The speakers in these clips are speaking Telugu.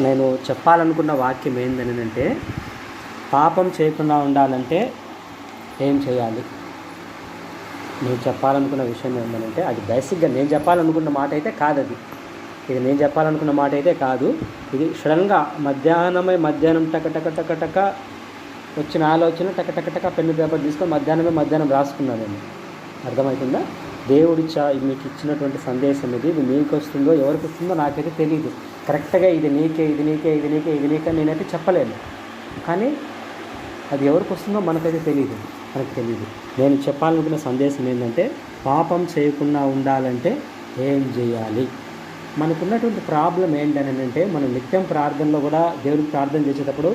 నేను చెప్పాలనుకున్న వాక్యం ఏంటంటే, పాపం చేయకుండా ఉండాలంటే ఏం చేయాలి? నేను చెప్పాలనుకున్న విషయం ఏంటంటే, అది బేసిక్గా నేను చెప్పాలనుకున్న మాట అయితే కాదు. ఇది నేను చెప్పాలనుకున్న మాట అయితే కాదు. ఇది సడన్గా మధ్యాహ్నం టక వచ్చిన ఆలోచన టక పెన్ను పేపర్ తీసుకొని మధ్యాహ్నం రాసుకున్నాను నేను. అర్థమవుతుందా? దేవుడి మీకు ఇచ్చినటువంటి సందేశం ఇది మీకు వస్తుందో ఎవరికి వస్తుందో నాకైతే తెలియదు. కరెక్ట్గా ఇది నీకే నేనైతే చెప్పలేను. కానీ అది ఎవరికి వస్తుందో మనకు తెలియదు. నేను చెప్పాలనుకున్న సందేశం ఏంటంటే, పాపం చేయకుండా ఉండాలంటే ఏం చేయాలి? మనకున్నటువంటి ప్రాబ్లం ఏంటంటే, మనం నిత్యం ప్రార్థనలో కూడా దేవుడికి ప్రార్థన చేసేటప్పుడు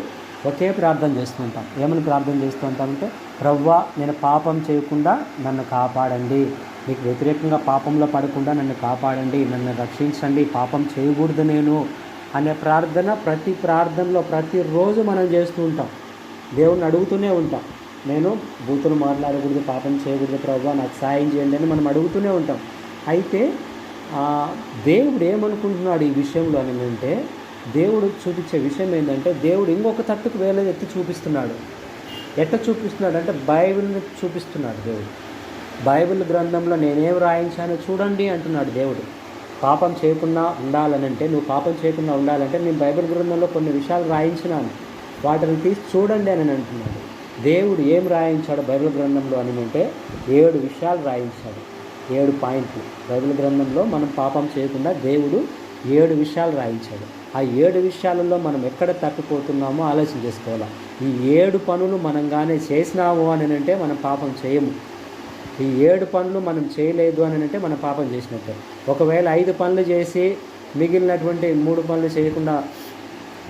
ఒకే ప్రార్థన చేస్తుంటాం. ఏమని ప్రార్థన చేస్తూ ఉంటామంటే, ప్రవ్వా నేను పాపం చేయకుండా నన్ను కాపాడండి, మీకు వ్యతిరేకంగా పాపంలో పడకుండా నన్ను కాపాడండి, నన్ను రక్షించండి, పాపం చేయకూడదు నేను అనే ప్రార్థన ప్రతి ప్రార్థనలో ప్రతిరోజు మనం చేస్తూ ఉంటాం. దేవుడిని అడుగుతూనే ఉంటాం. నేను బూతులు మాట్లాడకూడదు, పాపం చేయకూడదు ప్రభువా, నాకు సాయం చేయండి అని మనం అడుగుతూనే ఉంటాం. అయితే దేవుడు ఏమనుకుంటున్నాడు ఈ విషయంలో అని అంటే, దేవుడు చూపించే విషయం ఏంటంటే, దేవుడు ఇంకొక తట్టుకు వేలు ఎత్తి చూపిస్తున్నాడు. ఎట్లా చూపిస్తున్నాడు అంటే, బైబిల్ని చూపిస్తున్నాడు. దేవుడు బైబిల్ గ్రంథంలో నేనేం రాయించానో చూడండి అంటున్నాడు. దేవుడు పాపం చేయకుండా ఉండాలనంటే, నువ్వు పాపం చేయకుండా ఉండాలంటే నేను బైబిల్ గ్రంథంలో కొన్ని విషయాలు రాయించినాను, వాటిని తీసి చూడండి అని అంటున్నాడు. దేవుడు ఏం రాయించాడు బైబిల్ గ్రంథంలో అని అంటే, 7 విషయాలు రాయించాడు. 7 పాయింట్లు బైబిల్ గ్రంథంలో మనం పాపం చేయకుండా దేవుడు 7 విషయాలు రాయించాడు. ఆ 7 విషయాలలో మనం ఎక్కడ తప్పిపోతున్నామో ఆలోచన చేసుకోవాలి. ఈ 7 పనులు మనం కానీ చేసినాము అని అంటే మనం పాపం చేయము. ఈ 7 పనులు మనం చేయలేదు అని అంటే మనం పాపం చేసినట్టే. ఒకవేళ 5 పనులు చేసి మిగిలినటువంటి 3 పనులు చేయకుండా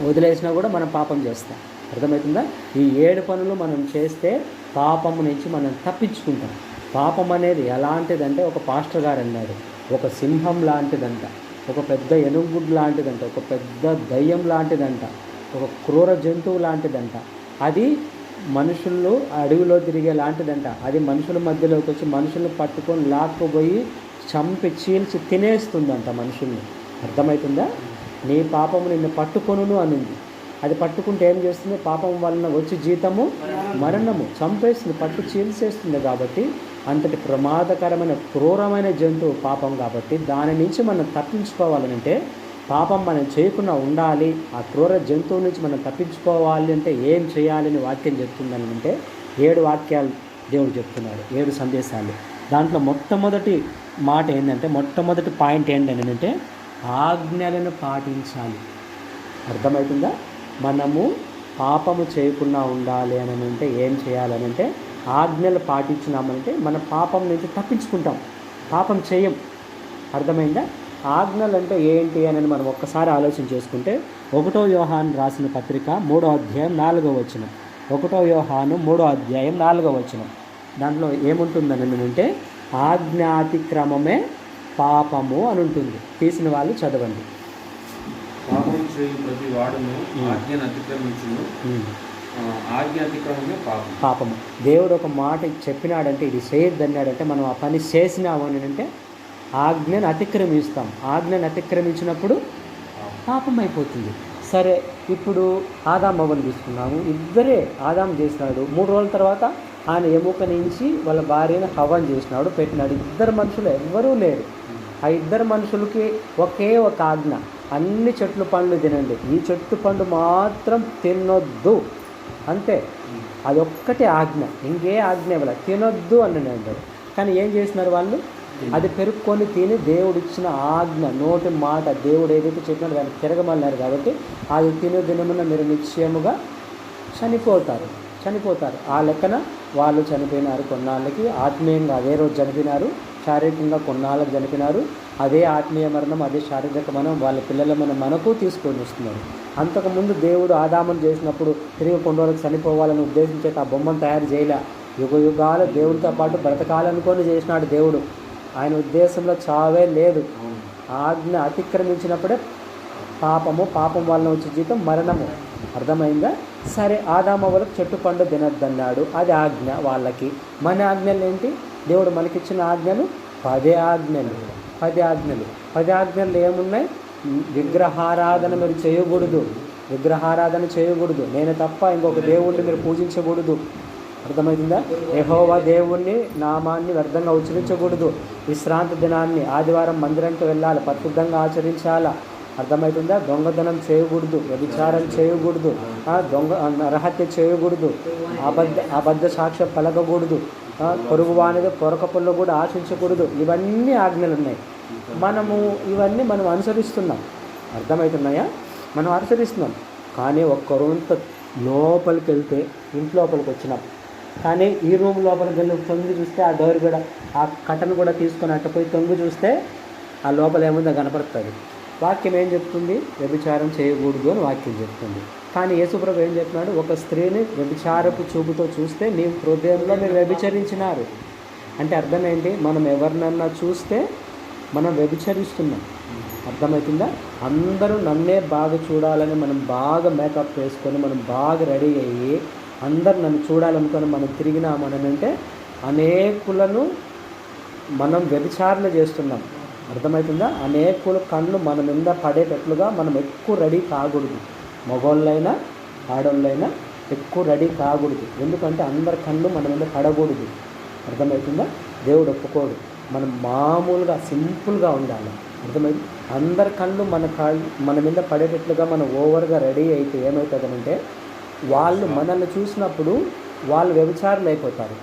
వదిలేసినా కూడా మనం పాపం చేస్తాం. అర్థమవుతుందా? ఈ 7 పనులు మనం చేస్తే పాపము నుంచి మనం తప్పించుకుంటాం. పాపం అనేది ఎలాంటిదంటే, ఒక పాస్టర్ గారు అన్నాడు, ఒక సింహం లాంటిదంట, ఒక పెద్ద ఎనుగుడ్డు లాంటిదంట, ఒక పెద్ద దయ్యం లాంటిదంట, ఒక క్రూర జంతువు లాంటిదంట. అది మనుషులు అడవిలో తిరిగే లాంటిదంట. అది మనుషుల మధ్యలోకి వచ్చి మనుషులను పట్టుకొని లాక్కుపోయి చంపి చీల్చి తినేస్తుందంట మనుషుల్ని. అర్థమవుతుందా? నీ పాపము నిన్ను పట్టుకొనును అనింది. అది పట్టుకుంటే ఏం చేస్తుంది? పాపం వలన వచ్చి జీతము మరణము, చంపేస్తుంది, పట్టు చీల్చేస్తుంది. కాబట్టి అంతటి ప్రమాదకరమైన క్రూరమైన జంతువు పాపం. కాబట్టి దాని నుంచి మనం తప్పించుకోవాలంటే, పాపం మనం చేయకుండా ఉండాలి, ఆ క్రూర జంతువు నుంచి మనం తప్పించుకోవాలి అంటే ఏం చేయాలని వాక్యం చెప్తుందని అంటే, 7 వాక్యాలు దేవుడు చెప్తున్నాడు, 7 సందేశాలు. దాంట్లో మొట్టమొదటి మాట ఏంటంటే, మొట్టమొదటి పాయింట్ ఏంటంటే, ఆజ్ఞలను పాటించాలి. అర్థమవుతుందా? మనము పాపము చేయకుండా ఉండాలి అని అంటే ఏం చేయాలని అంటే, ఆజ్ఞలు పాటించినామంటే మన పాపం నుంచి తప్పించుకుంటాం, పాపం చేయం. అర్థమైందా? ఆజ్ఞలు అంటే ఏంటి అని మనం ఒక్కసారి ఆలోచన చేసుకుంటే, 1 యోహాను రాసిన పత్రిక 3వ అధ్యాయం 4వ వచనం. 1 యోహాను 3వ అధ్యాయం 4వ వచనం. దాంట్లో ఏముంటుందని అంటే, ఆజ్ఞాతిక్రమమే పాపము అని ఉంటుంది. తీసిన వాళ్ళు చదవండి. పాపం చేయు ప్రతి వాడును ఆజ్ఞను అతిక్రమించును, ఆజ్ఞ అతిక్రమమే పాపము. దేవుడు ఒక మాట చెప్పినాడంటే, ఇది చేయొద్దు అన్నాడంటే, మనం ఆ పని చేసినాము అని అంటే ఆజ్ఞను అతిక్రమిస్తాం. ఆజ్ఞను అతిక్రమించినప్పుడు పాపం అయిపోతుంది. సరే, ఇప్పుడు ఆదాం అవ్వను తీసుకున్నాము. ఇద్దరే ఆదాం చేసినాడు. 3 రోజుల తర్వాత ఆయన ఎముక నుంచి వాళ్ళ భార్యను హవ్వను చేసినాడు, పెట్టినాడు. 2 మనుషులు ఎవ్వరూ లేరు. ఆ 2 మనుషులకి ఒకే ఒక ఆజ్ఞ, అన్ని చెట్లు పండ్లు తినండి, ఈ చెట్టు పండు మాత్రం తినొద్దు, అంతే. అదొక్కటే ఆజ్ఞ, ఇంకే ఆజ్ఞ ఇవ్వాలి, తినొద్దు అని అన్నాడు. కానీ ఏం చేసినారు వాళ్ళు? అది పెరుక్కొని తిని దేవుడిచ్చిన ఆజ్ఞ, నోటి మాట, దేవుడు ఏదైతే చెప్పినాడో దాన్ని తిరగమన్నారు. కాబట్టి అది దినమున మీరు నిశ్చయముగా చనిపోతారు. ఆ లెక్కన వాళ్ళు చనిపోయినారు. కొన్నాళ్ళకి ఆత్మీయంగా అదే రోజు చనిపోయినారు, శారీరకంగా కొన్నాళ్ళకి చనిపోయినారు. అదే ఆత్మీయ మరణం, అదే శారీరక మరణం వాళ్ళ పిల్లల మనకు తీసుకొని వస్తున్నారు. అంతకుముందు దేవుడు ఆదామును చేసినప్పుడు తిరిగి కొన్ని రోజులకు చనిపోవాలని ఉద్దేశించే ఆ బొమ్మను తయారు చేయలే. యుగాలు దేవుడితో పాటు బ్రతకాలనుకొని చేసినాడు దేవుడు. ఆయన ఉద్దేశంలో చావే లేదు. ఆజ్ఞ అతిక్రమించినప్పుడే పాపం వలన వచ్చే జీతం మరణము. అర్థమైందా? సరే, ఆదాము వాళ్ళకి చెట్టు పండు తినొద్దన్నాడు, అది ఆజ్ఞ వాళ్ళకి. మన ఆజ్ఞలు ఏంటి? దేవుడు మనకిచ్చిన ఆజ్ఞలు 10 ఆజ్ఞలు. 10 ఆజ్ఞలు ఏమున్నాయి? విగ్రహారాధన మీరు చేయకూడదు, విగ్రహారాధన చేయకూడదు, నేను తప్ప ఇంకొక దేవుణ్ణి మీరు పూజించకూడదు. అర్థమవుతుందా? యెహోవా దేవుణ్ణి నామాన్ని వ్యర్థంగా ఉచ్చరించకూడదు. విశ్రాంతి దినాన్ని ఆదివారం మందిరానికి వెళ్ళాలి, పరిశుద్ధంగా ఆచరించాలా. అర్థమవుతుందా? దొంగతనం చేయకూడదు, వ్యభిచారం చేయకూడదు, నరహత్య చేయకూడదు, అబద్ధ సాక్ష్యం పలకకూడదు, పొరుగువానిది పొరకపుల్లో కూడా ఆశించకూడదు. ఇవన్నీ ఆజ్ఞలు ఉన్నాయి. ఇవన్నీ మనం అనుసరిస్తున్నాం. అర్థమవుతున్నాయా? మనం అనుసరిస్తున్నాం. కానీ ఒక్కరోంత లోపలికి వెళ్తే, ఇంటి లోపలికి వచ్చినాం, కానీ ఈ రూమ్ లోపలికి వెళ్ళి తొంగి చూస్తే ఆ డోర్ కూడా, ఆ కటన్ కూడా తీసుకొని అట్టపోయి తొంగి చూస్తే ఆ లోపల ఏముందో కనపడుతుంది. వాక్యం ఏం చెప్తుంది? వ్యభిచారం చేయకూడదు అని వాక్యం చెప్తుంది. కానీ యేసుప్రభు ఏం చెప్తున్నాడు? ఒక స్త్రీని వ్యభిచారపు చూపుతో చూస్తే నీ హృదయంలో మీరు వ్యభిచరించినారు అంటే అర్థం ఏంటి? మనం ఎవరినన్నా చూస్తే మనం వ్యభిచరిస్తున్నాం. అర్థమవుతుందా? అందరూ నన్నే బాగా చూడాలని మనం బాగా మేకప్ వేసుకొని మనం బాగా రెడీ అయ్యి అందరు నన్ను చూడాలనుకొని మనం తిరిగినామనంటే అనేకులను మనం వ్యభిచారణ చేస్తున్నాం. అర్థమవుతుందా? అనేకుల కళ్ళు మన మీద పడేటట్లుగా మనం ఎక్కువ రెడీ కాకూడదు. మగవాళ్ళైనా ఆడవాళ్ళైనా ఎక్కువ రెడీ కాకూడదు. ఎందుకంటే అందరి కళ్ళు మన మీద పడకూడదు. అర్థమవుతుందా? దేవుడు ఒప్పుకోడు. మనం మామూలుగా సింపుల్గా ఉండాలి. అర్థమైంది? అందరి కళ్ళు మన మీద పడేటట్లుగా మనం ఓవర్గా రెడీ అయితే ఏమవుతుందంటే వాళ్ళు మనల్ని చూసినప్పుడు వాళ్ళు వ్యభిచారులు అయిపోతారు.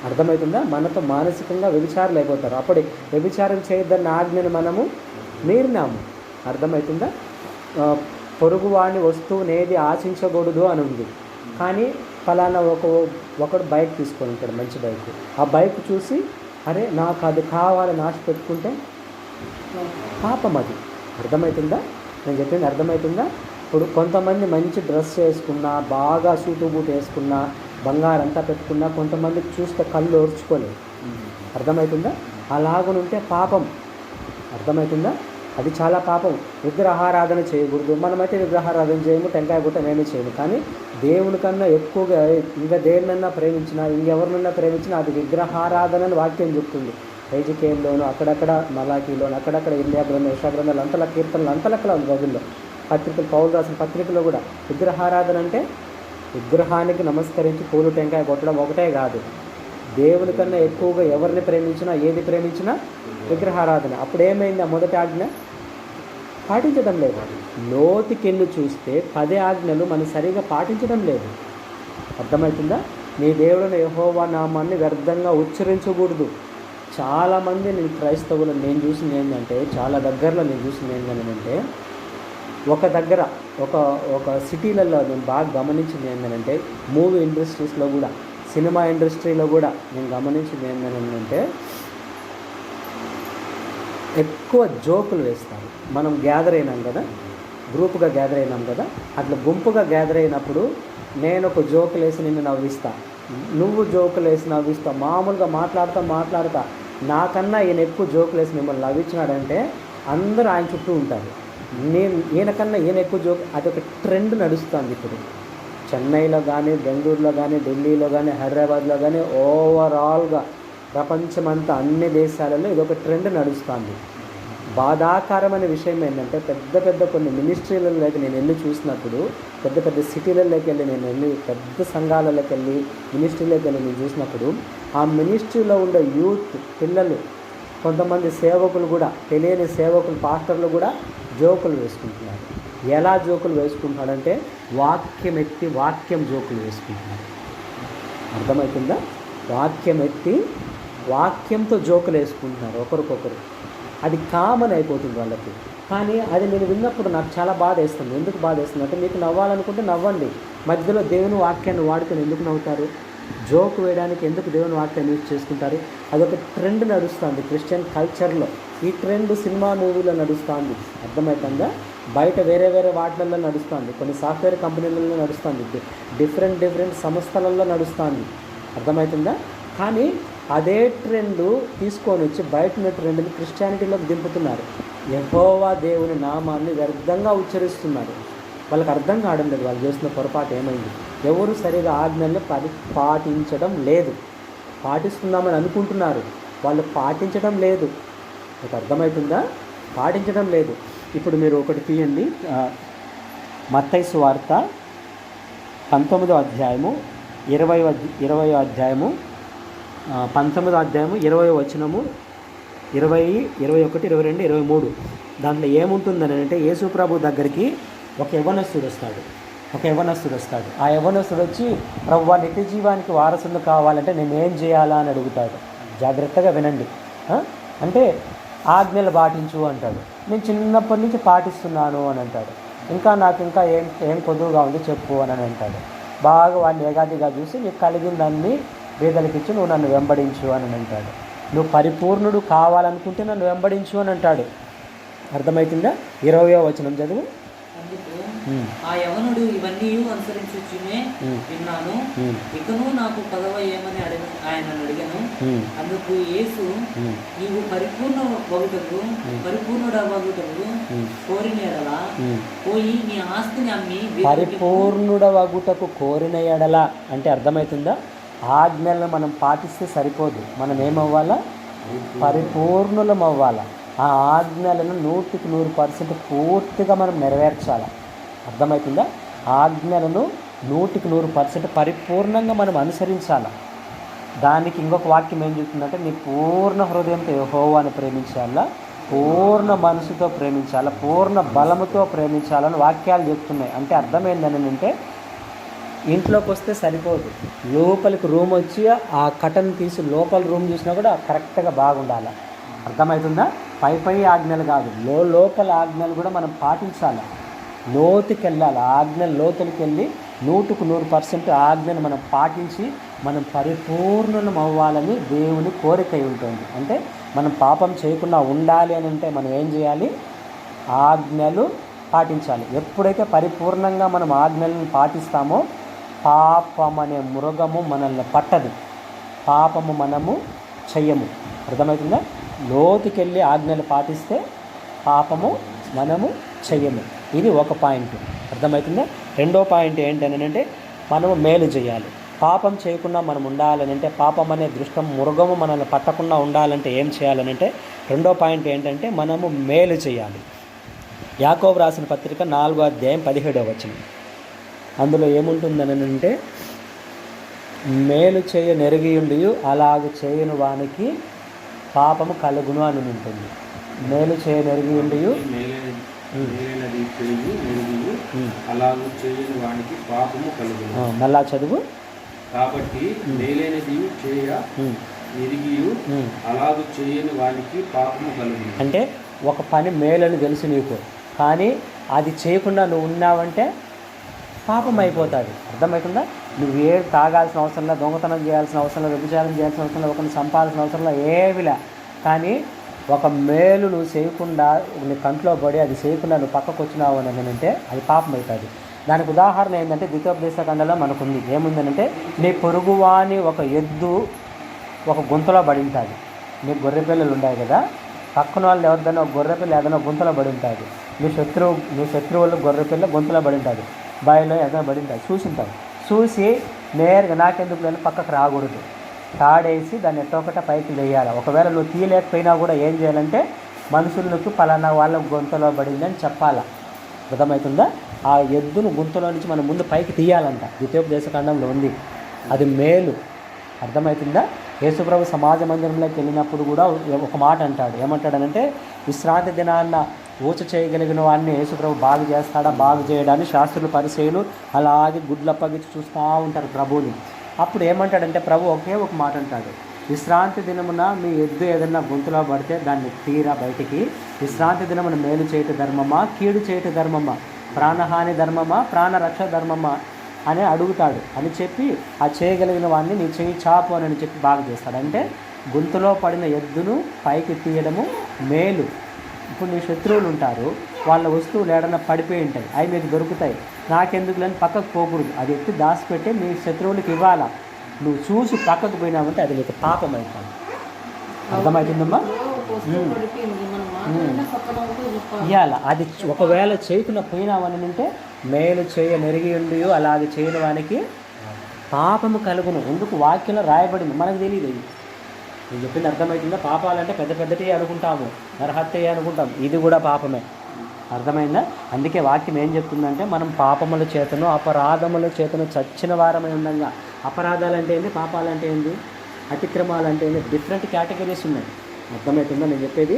అర్థమవుతుందా? మనతో మానసికంగా వ్యభిచారులు అయిపోతారు. అప్పుడే వ్యభిచారం చేయొద్దన్న ఆజ్ఞను మనము మీరినాము. అర్థమవుతుందా? పొరుగువాని వస్తువునేది ఆశించకూడదు అని ఉంది. కానీ ఫలానా ఒకడు బైక్ తీసుకొని ఉంటాడు, మంచి బైక్. ఆ బైక్ చూసి అరే నాకు అది కావాలని ఆశ పెట్టుకుంటే పాపం అది. అర్థమవుతుందా? నేను చెప్పింది అర్థమవుతుందా? ఇప్పుడు కొంతమంది మంచి డ్రెస్ వేసుకున్నా, బాగా సూటు బూట్ వేసుకున్నా, బంగారం అంతా పెట్టుకున్నా, కొంతమందికి చూస్తే కళ్ళు ఓర్చుకోలేదు. అర్థమవుతుందా? అలాగనుంటే పాపం. అర్థమవుతుందా? అది చాలా పాపం. విగ్రహారాధన చేయకూడదు. మనమైతే విగ్రహారాధన చేయము, టెంకాయ గుట్టం ఏమీ చేయము. కానీ దేవుని కన్నా ఎక్కువగా ఇంకా దేన్నన్నా ప్రేమించినా, ఇంకెవరినన్నా ప్రేమించినా అది విగ్రహారాధన వాక్యం చెప్తుంది. హెజికేయంలోను, అక్కడక్కడ మలాకీలోను, అక్కడక్కడ ఇర్మియా గ్రంథం, యెషయా గ్రంథాలు అంతలా కీర్తనలు అంతలక్కల ఉంది బైబిల్లో. పత్రికలు, పౌలు రాసిన పత్రికలో కూడా విగ్రహారాధన అంటే విగ్రహానికి నమస్కరించి పూలు టెంకాయ కొట్టడం ఒకటే కాదు. దేవుని కన్నా ఎక్కువగా ఎవరిని ప్రేమించినా, ఏది ప్రేమించినా విగ్రహారాధన. అప్పుడు ఏమైంది? ఆ మొదటి ఆజ్ఞ పాటించడం లేదు. లోతుకెళ్ళి చూస్తే 10 ఆజ్ఞలు మనం సరిగా పాటించడం లేదు. అర్థమవుతుందా? నీ దేవుడిని యెహోవా నామాన్ని వ్యర్థంగా ఉచ్చరించకూడదు. చాలామంది నేను క్రైస్తవులు నేను చూసింది ఏంటంటే, చాలా దగ్గరలో నేను చూసింది ఏంటంటే, ఒక దగ్గర ఒక సిటీలలో నేను బాగా గమనించింది ఏంటంటే, మూవీ ఇండస్ట్రీస్లో కూడా, సినిమా ఇండస్ట్రీలో కూడా నేను గమనించింది ఏంటంటే ఎక్కువ జోకులు వేస్తారు. మనం గ్యాదర్ అయినాం కదా, గ్రూప్గా గ్యాదర్ అయినాం కదా, అట్లా గుంపుగా గ్యాదర్ అయినప్పుడు నేను ఒక జోకులు వేసి నిన్ను నవ్విస్తా, నువ్వు జోకులు వేసి నవ్విస్తా, మామూలుగా మాట్లాడుతా నాకన్నా ఈయన ఎక్కువ జోకులు వేసి మిమ్మల్ని నవ్వించినాడంటే అందరూ ఆయన చుట్టూ ఉంటారు. ఈయనకన్నా ఈయన ఎక్కువ జోక్. అదొక ట్రెండ్ నడుస్తుంది ఇప్పుడు. చెన్నైలో కానీ, బెంగళూరులో కానీ, ఢిల్లీలో కానీ, హైదరాబాద్లో కానీ, ఓవరాల్గా ప్రపంచమంతా అన్ని దేశాలలో ఇదొక ట్రెండ్ నడుస్తుంది. బాధాకరమైన విషయం ఏంటంటే, పెద్ద కొన్ని మినిస్ట్రీలలోకి నేను వెళ్ళి చూసినప్పుడు, పెద్ద సిటీలలోకి వెళ్ళి నేను వెళ్ళి, పెద్ద సంఘాలలోకి వెళ్ళి, మినిస్ట్రీలోకి వెళ్ళి నేను చూసినప్పుడు, ఆ మినిస్ట్రీలో ఉండే యూత్ పిల్లలు, కొంతమంది సేవకులు కూడా, తెలియని సేవకులు, పాస్టర్లు కూడా జోకులు వేసుకుంటున్నారు. ఎలా జోకులు వేసుకుంటున్నాడంటే వాక్యం ఎత్తి వాక్యం జోకులు వేసుకుంటున్నారు. అర్థమవుతుందా? వాక్యం ఎత్తి వాక్యంతో జోకులు వేసుకుంటున్నారు ఒకరికొకరు. అది కామన్ అయిపోతుంది వాళ్ళకి. కానీ అది నేను విన్నప్పుడు నాకు చాలా బాధ వేస్తుంది. ఎందుకు బాధ వేస్తుంది అంటే, మీకు నవ్వాలనుకుంటే నవ్వండి, మధ్యలో దేవుని వాక్యాన్ని వాడుకొని ఎందుకు నవ్వుతారు? జోక్ వేయడానికి ఎందుకు దేవుని వాక్యాన్ని యూజ్ చేసుకుంటారు? అదొక ట్రెండ్ నడుస్తుంది క్రిస్టియన్ కల్చర్లో. ఈ ట్రెండ్ సినిమా మూవీలో నడుస్తుంది. అర్థమవుతుందా? బయట వేరే వాటిలలో నడుస్తుంది, కొన్ని సాఫ్ట్వేర్ కంపెనీలలో నడుస్తుంది, డిఫరెంట్ సంస్థలలో నడుస్తుంది. అర్థమవుతుందా? కానీ అదే ట్రెండ్ తీసుకొని వచ్చి బయట ఉన్న ట్రెండ్ని క్రిస్టియానిటీలోకి దింపుతున్నారు. యెహోవా దేవుని నామాన్ని వ్యర్థంగా ఉచ్చరిస్తున్నారు. వాళ్ళకి అర్థం కావడం లేదు వాళ్ళు చేస్తున్న పొరపాటు ఏమైంది. ఎవరు సరిగా ఆజ్ఞల్ని పాటించడం లేదు. పాటిస్తున్నామని అనుకుంటున్నారు, వాళ్ళు పాటించడం లేదు. మీకు అర్థమవుతుందా? పాటించడం లేదు. ఇప్పుడు మీరు ఒకటి తీయండి, మత్తయి సువార్త 19వ అధ్యాయము 20వ అధ్యాయము 19వ అధ్యాయము 20వ వచనము 20, 21, 22, 23. దాంట్లో ఏముంటుందని అంటే యేసు ప్రభు దగ్గరికి ఒక యవ్వనస్తుడు వస్తాడు. ఆ యవ్వనస్తుడు వచ్చి ప్రభువా నిత్య జీవానికి వారసులు కావాలంటే నేను ఏం చేయాలా అని అడుగుతాడు. జాగ్రత్తగా వినండి. అంటే ఆజ్ఞలు పాటించు అంటాడు. నేను చిన్నప్పటి నుంచి పాటిస్తున్నాను అని అంటాడు. నాకు ఏం కొద్దుగా ఉంది చెప్పు అని అంటాడు. బాగా వాడిని ఏగాదిగా చూసి నీకు కలిగిందాన్ని పేదలకిచ్చి నువ్వు నన్ను వెంబడించు అని అంటాడు. నువ్వు పరిపూర్ణుడు కావాలనుకుంటే నన్ను వెంబడించు అని అంటాడు. అర్థమవుతుందా? 20వ వచనం చదువు. అందుకు ఆ యవనుడు ఇవన్నీ అనుసరించుచునే విన్నాను, ఇకను నాకు పదవ ఏమని ఆయన అడిగాను. అందుకు యేసు నీవు పరిపూర్ణుడవగుటకు కోరిన ఎడల పోయి నీ ఆస్తిని అమ్మి పరిపూర్ణుడవగుటకు కోరిన ఎడల అంటే అర్థమవుతుందా? ఆజ్ఞలను మనం పాటిస్తే సరిపోదు. మనం ఏమవ్వాలా? పరిపూర్ణులం అవ్వాలా. ఆ ఆజ్ఞలను 100% పూర్తిగా మనం నెరవేర్చాలి. అర్థమవుతుందా? ఆజ్ఞలను 100% పరిపూర్ణంగా మనం అనుసరించాలి. దానికి ఇంకొక వాక్యం ఏం చెప్తుందంటే నీ పూర్ణ హృదయంతో యెహోవాను ప్రేమించాలా, పూర్ణ మనసుతో ప్రేమించాలా, పూర్ణ బలముతో ప్రేమించాలని వాక్యాలు చెప్తున్నాయి. అంటే అర్థం ఏంటంటే ఇంట్లోకి వస్తే సరిపోదు, లోపలికి రూమ్ వచ్చి ఆ కటన్ తీసి లోపల రూమ్ చూసినా కూడా కరెక్ట్గా బాగుండాలి. అర్థమవుతుందా? పై ఆజ్ఞలు కాదు, లోపల ఆజ్ఞలు కూడా మనం పాటించాలి. లోతుకి వెళ్ళాలి. ఆజ్ఞలు లోతులకి వెళ్ళి 100% ఆజ్ఞను మనం పాటించి మనం పరిపూర్ణం అవ్వాలని దేవుని కోరిక ఉంటుంది. అంటే మనం పాపం చేయకుండా ఉండాలి అని అంటే మనం ఏం చేయాలి? ఆజ్ఞలు పాటించాలి. ఎప్పుడైతే పరిపూర్ణంగా మనం ఆజ్ఞలను పాటిస్తామో పాపం అనే మృగము మనల్ని పట్టదు, పాపము మనము చెయ్యము. అర్థమవుతుందా? లోతుకెళ్ళి ఆజ్ఞలు పాటిస్తే పాపము మనము చెయ్యము. ఇది ఒక పాయింట్. అర్థమవుతుందా? రెండో పాయింట్ ఏంటనంటే మనము మేలు చేయాలి. పాపం చేయకుండా మనం ఉండాలని అంటే పాపం అనే దృష్టం మృగము మనల్ని పట్టకుండా ఉండాలంటే ఏం చేయాలనంటే రెండో పాయింట్ ఏంటంటే మనము మేలు చేయాలి. యాకోబు రాసిన పత్రిక 4వ అధ్యాయం 17వ వచనం. అందులో ఏముంటుందనంటే మేలు చేయ నెరిగియుండి అలాగ చేయని వానికి పాపము కలుగును అని ఉంటుంది. మేలు చేయ నెరిగియుండి అలాగూ చేయని వానికి పాపము కలుగును. మళ్ళా చదువు. కాబట్టి మేలైనది చేయ నెరిగియు అలాగూ చేయని వానికి పాపము కలుగును. అంటే ఒక పని మేలని తెలుసు నీకు, కానీ అది చేయకుండా నువ్వు ఉన్నావంటే పాపం అయిపోతుంది. అర్థమవుతుందా? నువ్వు తాగాల్సిన అవసరం లేదు, దొంగతనం చేయాల్సిన అవసరం లేదు, వ్యభిచారం చేయాల్సిన అవసరం లేదు, ఒకరిని చంపాల్సిన అవసరం లేదు, ఏమిలే. కానీ ఒక మేలు నువ్వు చేయకుండా నీ కంట్లో పడి అది చేయకుండా నువ్వు పక్కకు వచ్చినావు అని అంటే అది పాపం అవుతుంది. దానికి ఉదాహరణ ఏంటంటే ద్వితీయోపదేశకాండలో మనకుంది. ఏముందనంటే నీ పొరుగువాని ఒక ఎద్దు ఒక గుంతలో పడి ఉంటుంది. నీకు గొర్రెపిల్లలు ఉన్నాయి కదా, పక్కన వాళ్ళు ఎవరిదైనా ఒక గొర్రెపిల్ల ఏదైనా గుంతలో పడి ఉంటుంది. నీ శత్రువులు గొర్రెపిల్ల గుంతలో పడి ఉంటుంది, బావిలో ఏదైనా పడి ఉంటుంది, చూసింటావు. చూసి నేరుగా నాకెందుకు లేని పక్కకు రాకూడదు, తాడేసి దాన్ని ఎట్టొకట పైకి వేయాలి. ఒకవేళ నువ్వు తీయలేకపోయినా కూడా ఏం చేయాలంటే మనుషులకు పలానా వాళ్ళ గుంతలో పడిందని చెప్పాలా. అర్థమవుతుందా? ఆ ఎద్దును గుంతలో నుంచి మనం ముందు పైకి తీయాలంట. ద్వితీయోపదేశకాండంలో ఉంది. అది మేలు. అర్థమవుతుందా? యేసుప్రభు సమాజ మందిరంలోకి వెళ్ళినప్పుడు కూడా ఒక మాట అంటాడు. ఏమంటాడనంటే విశ్రాంతి దినాన్న ఊచ చేయగలిగిన వాడిని యేసుప్రభు బాగు చేస్తాడా, బాగు చేయడాన్ని శాస్త్రులు పరిచయులు అలాగే గుడ్లప్పగించి చూస్తూ ఉంటారు ప్రభువుని. అప్పుడు ఏమంటాడంటే ప్రభు ఒకే ఒక మాట అంటాడు, విశ్రాంతి దినమున మీ ఎద్దు ఏదన్నా గొంతులో పడితే దాన్ని తీరా బయటికి, విశ్రాంతి దినమున మేలు చేయట ధర్మమా, కీడు చేయట ధర్మమా, ప్రాణహాని ధర్మమా, ప్రాణరక్ష ధర్మమా అని అడుగుతాడు. అని చెప్పి ఆ చేయగలిగిన వాడిని నీ చేయి చాపు అని చెప్పి బాగా చేస్తాడు. అంటే గొంతులో పడిన ఎద్దును పైకి తీయడము మేలు. ఇప్పుడు నీ శత్రువులు ఉంటారు, వాళ్ళ వస్తువులు ఏడన్నా పడిపోయి ఉంటాయి, అవి మీకు దొరుకుతాయి, నాకెందుకు లేని పక్కకు పోకూడదు, అది ఎత్తి దాచిపెట్టి మీ శత్రువులకి ఇవ్వాలా. నువ్వు చూసి పక్కకు పోయినావంటే అది నీకు పాపం అవుతుంది. అర్థమవుతుందమ్మా? ఇవ్వాల. అది ఒకవేళ చేయకుండా పోయినావని అంటే మేలు చేయ నెరిగి ఉండి అలాగే చేయని వానికి పాపము కలుగును. ఎందుకు వాక్యంలో రాయబడింది, మనకు తెలియదు. నేను చెప్పింది అర్థమవుతుందా? పాపాలంటే పెద్ద పెద్దటి అనుకుంటాము, నరహత్య అనుకుంటాం, ఇది కూడా పాపమే. అర్థమైందా? అందుకే వాక్యం ఏం చెప్తుందంటే మనం పాపముల చేతను అపరాధముల చేతను చచ్చిన వారమై ఉండగా, అపరాధాలు అంటే ఏంటి, పాపాలు అంటే ఏంటి, అతిక్రమాలు అంటే ఏంటి, డిఫరెంట్ కేటగిరీస్ ఉన్నాయి. అర్థమవుతుందా నేను చెప్పేది?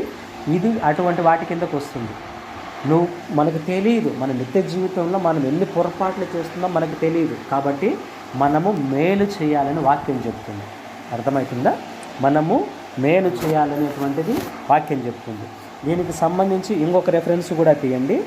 ఇది అటువంటి వాటి కిందకు వస్తుంది. మనకు తెలియదు, మన నిత్య జీవితంలో మనం ఎన్ని పొరపాట్లు చేస్తున్నాం మనకు తెలియదు. కాబట్టి మనము మేలు చేయాలని వాక్యం చెప్తుంది. అర్థమవుతుందా? మనము మేలు చేయాలనేటువంటిది వాక్యం చెప్తుంది. దీనికి సంబంధించి ఇంకొక రెఫరెన్స్ కూడా తీయండి.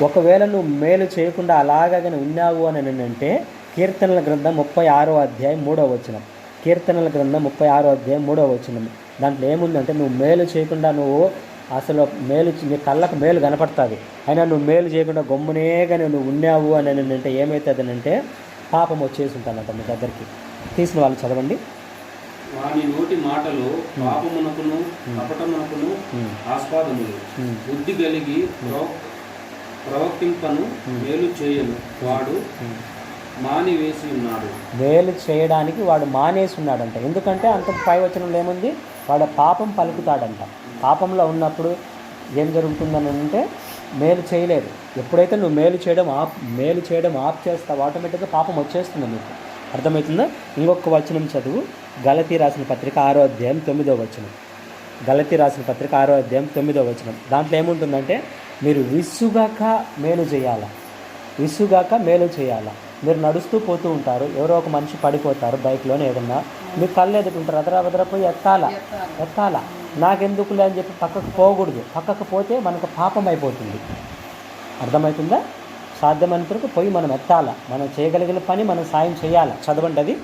ఒకవేళ నువ్వు మేలు చేయకుండా అలాగనే ఉన్నావు అని అంటే కీర్తనల గ్రంథం 36వ అధ్యాయం 3వ వచనం. కీర్తనల గ్రంథం 36వ అధ్యాయం 3వ వచనం. దాంట్లో ఏముందంటే, నువ్వు మేలు చేయకుండా, నువ్వు అసలు నీ కళ్ళకు మేలు కనపడుతుంది, అయినా నువ్వు మేలు చేయకుండా గమ్మునేగానే నువ్వు ఉన్నావు అని అంటే ఏమవుతుందనంటే పాపం వచ్చేసి ఉంటానంట మీ దగ్గరికి. తీసిన వాళ్ళు చదవండి. వాని నోటి మాటలు పాపమునకును కపటమునకును ఆస్పాదములు, బుద్ధి కలిగి ప్రవర్తింపను మేలు చేయను వాడు మానివేసి ఉన్నాడు. మేలు చేయడానికి వాడు మానేసి ఉన్నాడంట. ఎందుకంటే అంత పై వచనంలో ఏముంది, వాడు పాపం పలుకుతాడంట. పాపంలో ఉన్నప్పుడు ఏం జరుగుతుందని అంటే మేలు చేయలేదు. ఎప్పుడైతే నువ్వు మేలు చేయడం ఆఫ్ చేస్తావు, ఆటోమేటిక్గా పాపం వచ్చేస్తుంది నీకు. అర్థమవుతుందా? ఇంకొక వచనం చదువు. గలతీ రాసిన పత్రిక 6వ అధ్యాయం 9వ వచనం. గలతీ రాసిన పత్రిక 6వ అధ్యాయం 9వ వచనం. దాంట్లో ఏముంటుందంటే, మీరు విసుగాక మేలు చేయాలా. మీరు నడుస్తూ పోతూ ఉంటారు, ఎవరో ఒక మనిషి పడిపోతారు బైక్లోనే ఏదన్నా, మీకు కళ్ళు ఎదుగుతుంటారు, అదరపోయి ఎత్తాలా, నాకెందుకులే అని చెప్పి పక్కకు పోకూడదు. పక్కకు పోతే మనకు పాపం అయిపోతుంది. అర్థమవుతుందా? సాధ్యమైనంత వరకు పోయి మనం ఎత్తాలా, మనం చేయగలిగిన పని మనం సాయం చేయాలి. చదవండి అది.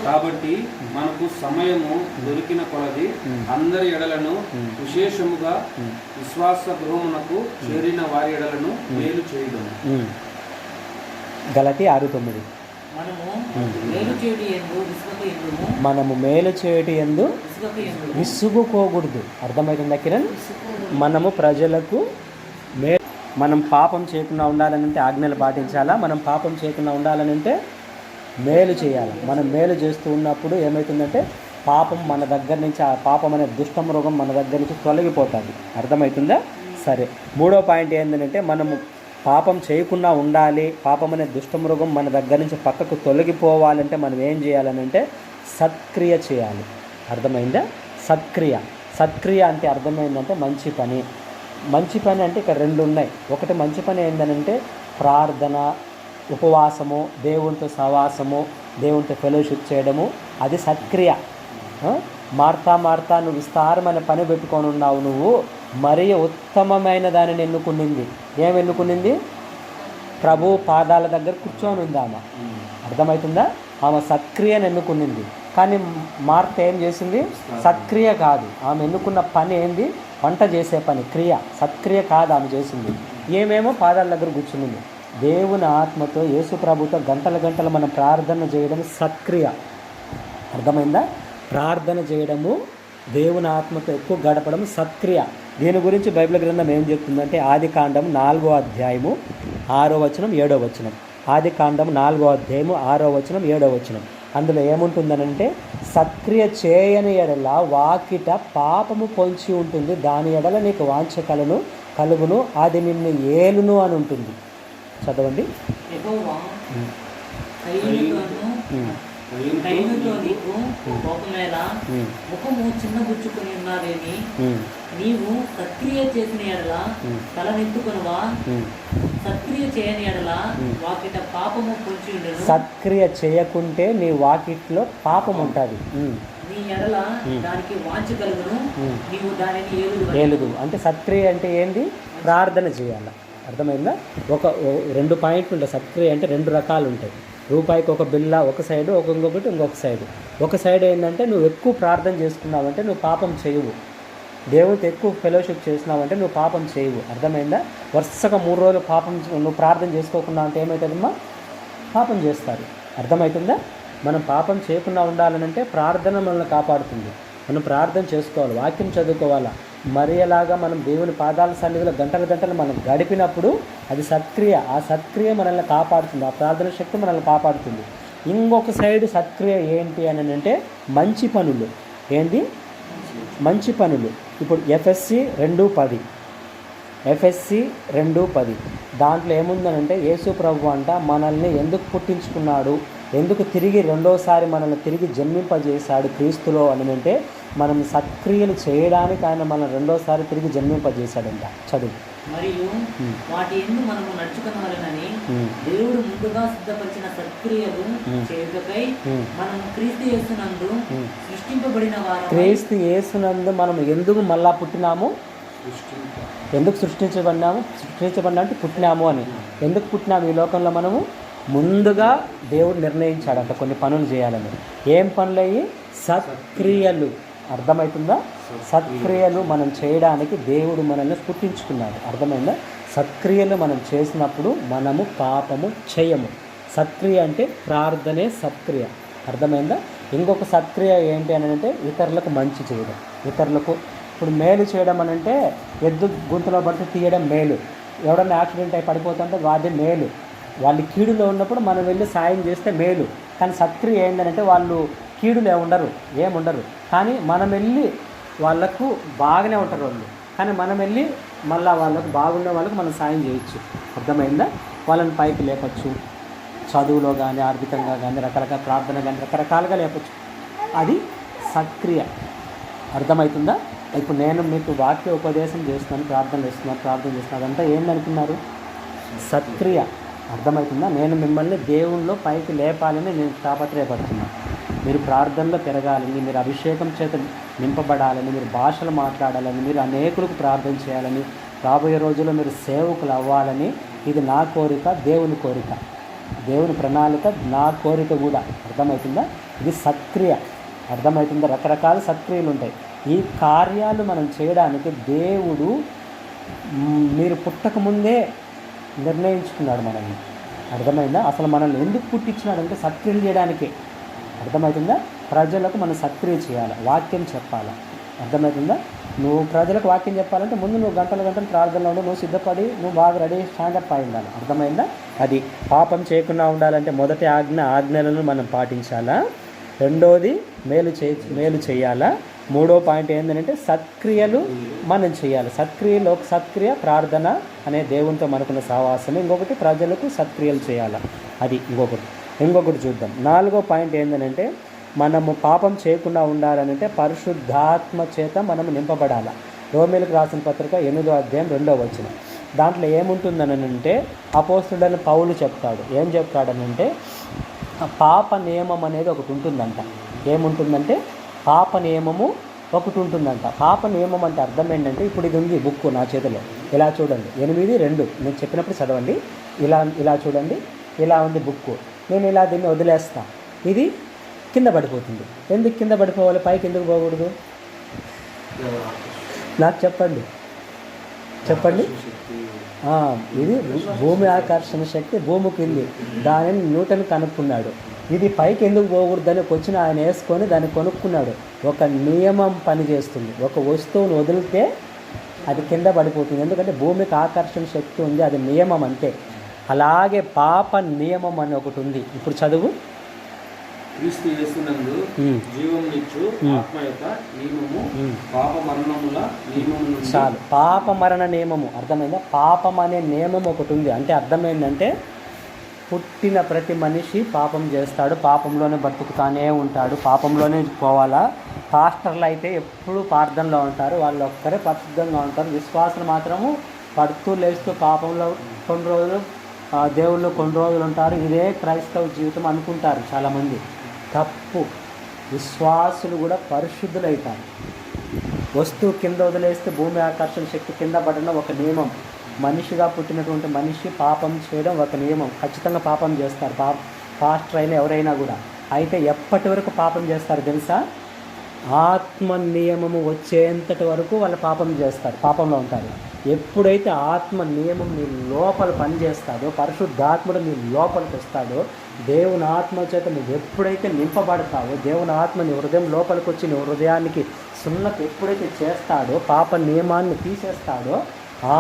కాబట్టి మనకు సమయము దొరికిన కొలది అందరి ఎడలను, విశేషముగా విశ్వాస గృహమునకు చేరిన వారి ఎడలను మేలు చేయడం. గలతీ 6:9. మనము మేలు చేయుట యందు విసుగుకోకూడదు. అర్థమవుతుందా కిరణ్? మనము ప్రజలకు మనం పాపం చేయకుండా ఉండాలనంటే ఆజ్ఞలు పాటించాలా. మనం పాపం చేయకుండా ఉండాలనంటే మేలు చేయాలి. మనం మేలు చేస్తూ ఉన్నప్పుడు ఏమవుతుందంటే పాపం మన దగ్గర నుంచి, ఆ పాపం అనే దుష్టమృగం మన దగ్గర నుంచి తొలగిపోతుంది. అర్థమవుతుందా? సరే, 3వ పాయింట్ ఏంటంటే, మనము పాపం చేయకుండా ఉండాలి, పాపం అనే దుష్టమృగం మన దగ్గర నుంచి పక్కకు తొలగిపోవాలంటే మనం ఏం చేయాలనంటే సత్క్రియ చేయాలి. అర్థమైందా? సత్క్రియ అంటే అర్థమైందంటే మంచి పని అంటే ఇక్కడ 2 ఉన్నాయి. ఒకటి మంచి పని ఏంటంటే ప్రార్థన, ఉపవాసము, దేవునితో సహవాసము, దేవునితో ఫెలోషిప్ చేయడము, అది సత్క్రియ. మార్తా నువ్వు విస్తారమైన పని పెట్టుకొని ఉన్నావు, నువ్వు మరీ ఉత్తమమైన దానిని ఎన్నుకునింది. ఏమెన్నుకునింది? ప్రభు పాదాల దగ్గర కూర్చొని ఉంది ఆమె. అర్థమవుతుందా? ఆమె సత్క్రియను ఎన్నుకునింది. కానీ మార్త ఏం చేసింది? సత్క్రియ కాదు. ఆమె ఎన్నుకున్న పని ఏంది? వంట చేసే పని, క్రియ. సత్క్రియ కాదు ఆమె చేసింది. ఏమేమో పాదాల దగ్గర కూర్చునింది. దేవుని ఆత్మతో, యేసు ప్రభుతో గంటలు మనం ప్రార్థన చేయడం సత్క్రియ. అర్థమైందా? ప్రార్థన చేయడము, దేవుని ఆత్మతో ఎక్కువ గడపడం సత్క్రియ. దీని గురించి బైబిల్ గ్రంథం ఏం చెప్తుందంటే, ఆదికాండం 4వ అధ్యాయము 6వ వచనం 7వ వచనం. ఆదికాండం 4వ అధ్యాయము 6వ వచనం 7వ వచనం. అందులో ఏముంటుందనంటే, సత్క్రియ చేయని ఎడల వాకిట పాపము పొంచి ఉంటుంది, దాని ఎడల నీకు వాంఛ కలుగును, అది నిన్ను ఏలును అని ఉంటుంది. చదవండి. ముఖము చిన్నబుచ్చుకొని ఉన్నావేమి, నీవు సత్క్రియ చేసిన ఎడల తలనెత్తుకొనవా, సత్క్రియ చేయని ఎడల వాకిట పాపము పొంచి ఉండెను. సత్క్రియ చేయకుంటే నీ వాకిట్లో పాపం ఉంటుంది. నీ ఎడల దానికి వాంఛ కలుగును, నీవు దానిని ఏలుదు. అంటే సత్క్రియ అంటే ఏంది? ప్రార్థన చేయాలి. అర్థమైందా? 2 పాయింట్లు ఉంటాయి. సత్క్రియ అంటే 2 రకాలు ఉంటాయి. రూపాయికి ఒక బిల్ల ఒక సైడు, ఇంకొక సైడు. ఒక సైడ్ ఏంటంటే నువ్వు ఎక్కువ ప్రార్థన చేసుకున్నావంటే నువ్వు పాపం చేయవు. దేవుడితో ఎక్కువ ఫెలోషిప్ చేసినావంటే నువ్వు పాపం చేయవు. అర్థమైందా? వరుసగా 3 రోజులు నువ్వు ప్రార్థన చేసుకోకుండా అంటే ఏమవుతుందమ్మా? పాపం చేస్తారు. అర్థమవుతుందా? మనం పాపం చేయకుండా ఉండాలనంటే ప్రార్థన మనల్ని కాపాడుతుంది. మనం ప్రార్థన చేసుకోవాలి, వాక్యం చదువుకోవాలా. మరియలాగా మనం దేవుని పాదాల సన్నిధిలో గంటలు మనం గడిపినప్పుడు అది సత్క్రియ. ఆ సత్క్రియ మనల్ని కాపాడుతుంది. ఆ ప్రార్థన శక్తి మనల్ని కాపాడుతుంది. ఇంకొక సైడ్ సత్క్రియ ఏంటి అని అంటే మంచి పనులు. ఏంటి? మంచి పనులు. ఇప్పుడు ఎఫ్ఎస్సి 2:10, ఎఫ్ఎస్సి 2:10 దాంట్లో ఏముందనంటే యేసు ప్రభు అంట మనల్ని ఎందుకు పుట్టించుకున్నాడు, ఎందుకు తిరిగి రెండోసారి మనల్ని తిరిగి జన్మింపజేశాడు క్రీస్తులో అని అంటే మనం సత్క్రియలు చేయడానికి ఆయన మనం రెండోసారి తిరిగి జన్మింపజేశాడంట. చదువు. మరియు వాటి యందు మనము నడుచుకొనవలెనని దేవుడు ముందుగా సిద్ధపరిచిన సత్క్రియలు చేయుటకై మనం క్రీస్తు యేసునందు సృష్టింపబడిన వారమై. క్రీస్తు యేసునందు మనం ఎందుకు మళ్ళా పుట్టినాము? ఎందుకు సృష్టించబడినా అంటే పుట్టినాము అని. ఎందుకు పుట్టినాము ఈ లోకంలో? మనము ముందుగా దేవుడు నిర్ణయించాడంట కొన్ని పనులు చేయాలని. ఏం పనులు అయ్యి? సత్క్రియలు. అర్థమవుతుందా? సత్క్రియలు మనం చేయడానికి దేవుడు మనల్ని పుట్టించుకున్నాడు. అర్థమైందా? సత్క్రియలు మనం చేసినప్పుడు మనము పాపము చేయము. సత్క్రియ అంటే ప్రార్థనే సత్క్రియ. అర్థమైందా? ఇంకొక సత్క్రియ ఏంటి అని అంటే ఇతరులకు మంచి చేయడం. ఇతరులకు ఇప్పుడు మేలు చేయడం అని అంటే ఎద్దు గుంతలో పడితే తీయడం మేలు. ఎవడన్నా యాక్సిడెంట్ అయి పడిపోతుంటే వాది మేలు. వాళ్ళు కీడులో ఉన్నప్పుడు మనం వెళ్ళి సాయం చేస్తే మేలు. కానీ సత్క్రియ ఏంటంటే వాళ్ళు కీడులు ఏముండరు కానీ మనం వెళ్ళి వాళ్ళకు బాగానే ఉంటారు వాళ్ళు, కానీ మనం వెళ్ళి మళ్ళీ వాళ్ళకు బాగుండే వాళ్ళకు మనం సాయం చేయొచ్చు. అర్థమైందా? వాళ్ళని పైకి లేపచ్చు, చదువులో కానీ ఆర్థికంగా కానీ రకరకాల ప్రార్థన కానీ రకరకాలుగా లేపచ్చు. అది సత్క్రియ. అర్థమవుతుందా? ఇప్పుడు నేను మీకు వాక్య ఉపదేశం చేస్తున్నాను, ప్రార్థన చేస్తున్నాను, అదంతా ఏందనుకున్నారు? సత్క్రియ. అర్థమవుతుందా? నేను మిమ్మల్ని దేవుళ్ళలో పైకి లేపాలని నేను తాపత్రయపడుతున్నాను. మీరు ప్రార్థనలో పెరగాలని, మీరు అభిషేకం చేత నింపబడాలని, మీరు భాషలు మాట్లాడాలని, మీరు అనేకులకు ప్రార్థన చేయాలని, రాబోయే రోజుల్లో మీరు సేవకులు అవ్వాలని ఇది నా కోరిక, దేవుని కోరిక, దేవుని ప్రణాళిక, నా కోరిక కూడా. అర్థమవుతుందా? ఇది సత్క్రియ. అర్థమవుతుందా? రకరకాల సత్క్రియలు ఉంటాయి. ఈ కార్యాలు మనం చేయడానికి దేవుడు మీరు పుట్టకముందే నిర్ణయించుకున్నాడు మనల్ని. అర్థమైందా? అసలు మనల్ని ఎందుకు పుట్టించినాడంటే సత్క్రియలు చేయడానికే. అర్థమవుతుందా? ప్రజలకు మనం సత్క్రియ చేయాలి, వాక్యం చెప్పాలి. అర్థమవుతుందా? నువ్వు ప్రజలకు వాక్యం చెప్పాలంటే ముందు నువ్వు గంటలు ప్రార్థనలో ఉండి నువ్వు సిద్ధపడి నువ్వు బాగా రెడీ స్టాండప్ అయి ఉండాలి. అర్థమైందా? అది పాపం చేయకుండా ఉండాలంటే మొదటి ఆజ్ఞలను మనం పాటించాలా, రెండోది మేలు చేయాలా, మూడో పాయింట్ ఏంటంటే సత్క్రియలు మనం చేయాలి. సత్క్రియలో ఒక సత్క్రియ ప్రార్థన అనే దేవునితో మనకున్న సహవాసం, ఇంకొకటి ప్రజలకు సత్క్రియలు చేయాలి. అది ఇంకొకటి చూద్దాం. నాలుగో పాయింట్ ఏంటంటే మనము పాపం చేయకుండా ఉండాలనంటే పరిశుద్ధాత్మ చేత మనం నింపబడాలి. రోమీలకు రాసిన పత్రిక 8వ అధ్యాయం 2వ వచనం. దాంట్లో ఏముంటుందనంటే అపోస్తుడైన పౌలు చెప్తాడు. ఏం చెప్తాడనంటే పాప నియమం అనేది ఒకటి ఉంటుందంట. ఏముంటుందంటే పాప నియమము ఒకటి ఉంటుందంట. పాప నియమం అంటే అర్థం ఏంటంటే ఇప్పుడు ఇది ఉంది బుక్ నా చేతిలో, ఇలా చూడండి 8:2 నేను చెప్పినప్పుడు చదవండి. ఇలా చూడండి, ఇలా ఉంది బుక్. నేను ఇలా దీన్ని వదిలేస్తా, ఇది కింద పడిపోతుంది. ఎందుకు కింద పడిపోవాలి? పైకి ఎందుకు పోకూడదు? నాకు చెప్పండి. ఇది భూమి ఆకర్షణ శక్తి భూమికి ఉంది, దానిని న్యూటన్ కనుక్కున్నాడు. ఇది పైకి ఎందుకు పోకూడదని వచ్చిన ఆయన వేసుకొని దాన్ని కొనుక్కున్నాడు. ఒక నియమం పనిచేస్తుంది. ఒక వస్తువును వదిలితే అది కింద పడిపోతుంది, ఎందుకంటే భూమికి ఆకర్షణ శక్తి ఉంది, అది నియమం అంతే. అలాగే పాప నియమం అని ఒకటి ఉంది. ఇప్పుడు చదువు. క్రీస్తు యేసునందు జీవమునిచ్చు ఆత్మ యొక్క నియమము పాప మరణముల నియమము. చాలు, పాప మరణ నియమము. అర్థమైందా? పాపం అనే నియమం ఒకటి ఉంది. అంటే అర్థమైందంటే పుట్టిన ప్రతి మనిషి పాపం చేస్తాడు, పాపంలోనే బతుకుతానే ఉంటాడు, పాపంలోనే పోవాలా. పాస్టర్లు అయితే ఎప్పుడు ప్రార్థనలో ఉంటారు, వాళ్ళు ఒక్కరే పరిశుద్ధంగా ఉంటారు. విశ్వాసులు మాత్రము పడుతూ లేస్తూ పాపంలో కొన్ని రోజులు, దేవుళ్ళు కొన్ని రోజులు ఉంటారు. ఇదే క్రైస్తవ జీవితం అనుకుంటారు చాలామంది. తప్పు. విశ్వాసులు కూడా పరిశుద్ధులవుతారు. వస్తువు కింద వదిలేస్తే భూమి ఆకర్షణ శక్తి కింద పడడం ఒక నియమం. మనిషిగా పుట్టినటువంటి మనిషి పాపం చేయడం ఒక నియమం. ఖచ్చితంగా పాపం చేస్తారు, పాస్టర్ అయినా ఎవరైనా కూడా. అయితే ఎప్పటి వరకు పాపం చేస్తారు తెలుసా? ఆత్మ నియమము వచ్చేంతటి వరకు వాళ్ళు పాపం చేస్తారు, పాపంలో ఉంటారు. ఎప్పుడైతే ఆత్మ నియమం నీ లోపల పనిచేస్తాడో, పరిశుద్ధాత్ముడు నీ లోపలికి వస్తాడో, దేవుని ఆత్మ చేత నువ్వు ఎప్పుడైతే నింపబడతావో, దేవుని ఆత్మ నీ హృదయం లోపలికి వచ్చి నీ హృదయానికి సున్నతి ఎప్పుడైతే చేస్తాడో, పాప నియమాన్ని తీసేస్తాడో,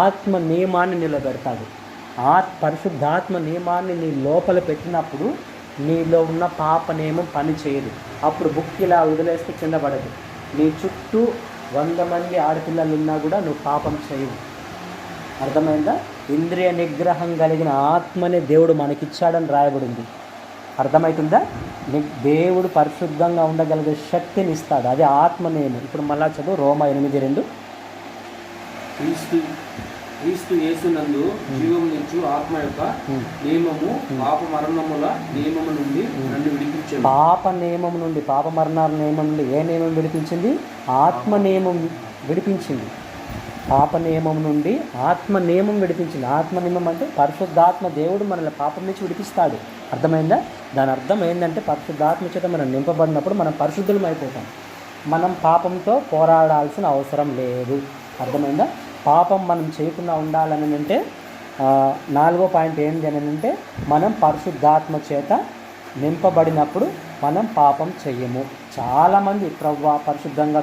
ఆత్మ నియమాన్ని నిలబెడతాడు. పరిశుద్ధాత్మ నియమాన్ని నీ లోపల పెట్టినప్పుడు నీలో ఉన్న పాప నియమం పని చేయదు. అప్పుడు బుక్ ఇలా వదిలేస్తే కింద పడదు. నీ చుట్టూ 100 మంది ఆడపిల్లలు ఉన్నా కూడా నువ్వు పాపం చేయవు. అర్థమైందా? ఇంద్రియ నిగ్రహం కలిగిన ఆత్మనే దేవుడు మనకిచ్చాడని రాయబడింది. అర్థమవుతుందా? దేవుడు పరిశుద్ధంగా ఉండగలిగే శక్తిని ఇస్తాడు. అదే ఆత్మ నియమం. ఇప్పుడు మళ్ళా చదువు రోమా 8:2. క్రీస్తు యేసునందు జీవమునిచ్చు ఆత్మ యొక్క నియమము పాప మరణముల నియమము నుండి నన్ను విడిపించింది. పాప నియమం నుండి, పాప మరణాల నియమం నుండి ఏ నియమం విడిపించింది? ఆత్మ నియమం విడిపించింది. పాప నియమం నుండి ఆత్మ నియమం విడిపించింది. ఆత్మ నియమం అంటే పరిశుద్ధాత్మ దేవుడు మనల్ని పాపం నుంచి విడిపిస్తాడు. అర్థమైందా? దాని అర్థం ఏంటంటే పరిశుద్ధాత్మ చేత మనం నింపబడినప్పుడు మనం పరిశుద్ధులం అయిపోతాం. మనం పాపంతో పోరాడాల్సిన అవసరం లేదు. అర్థమైందా? పాపం మనం చేయకుండా ఉండాలని అంటే 4వ పాయింట్ ఏంటి అని అంటే మనం పరిశుద్ధాత్మ చేత నింపబడినప్పుడు మనం పాపం చెయ్యము. చాలామంది ప్రభువా పరిశుద్ధంగా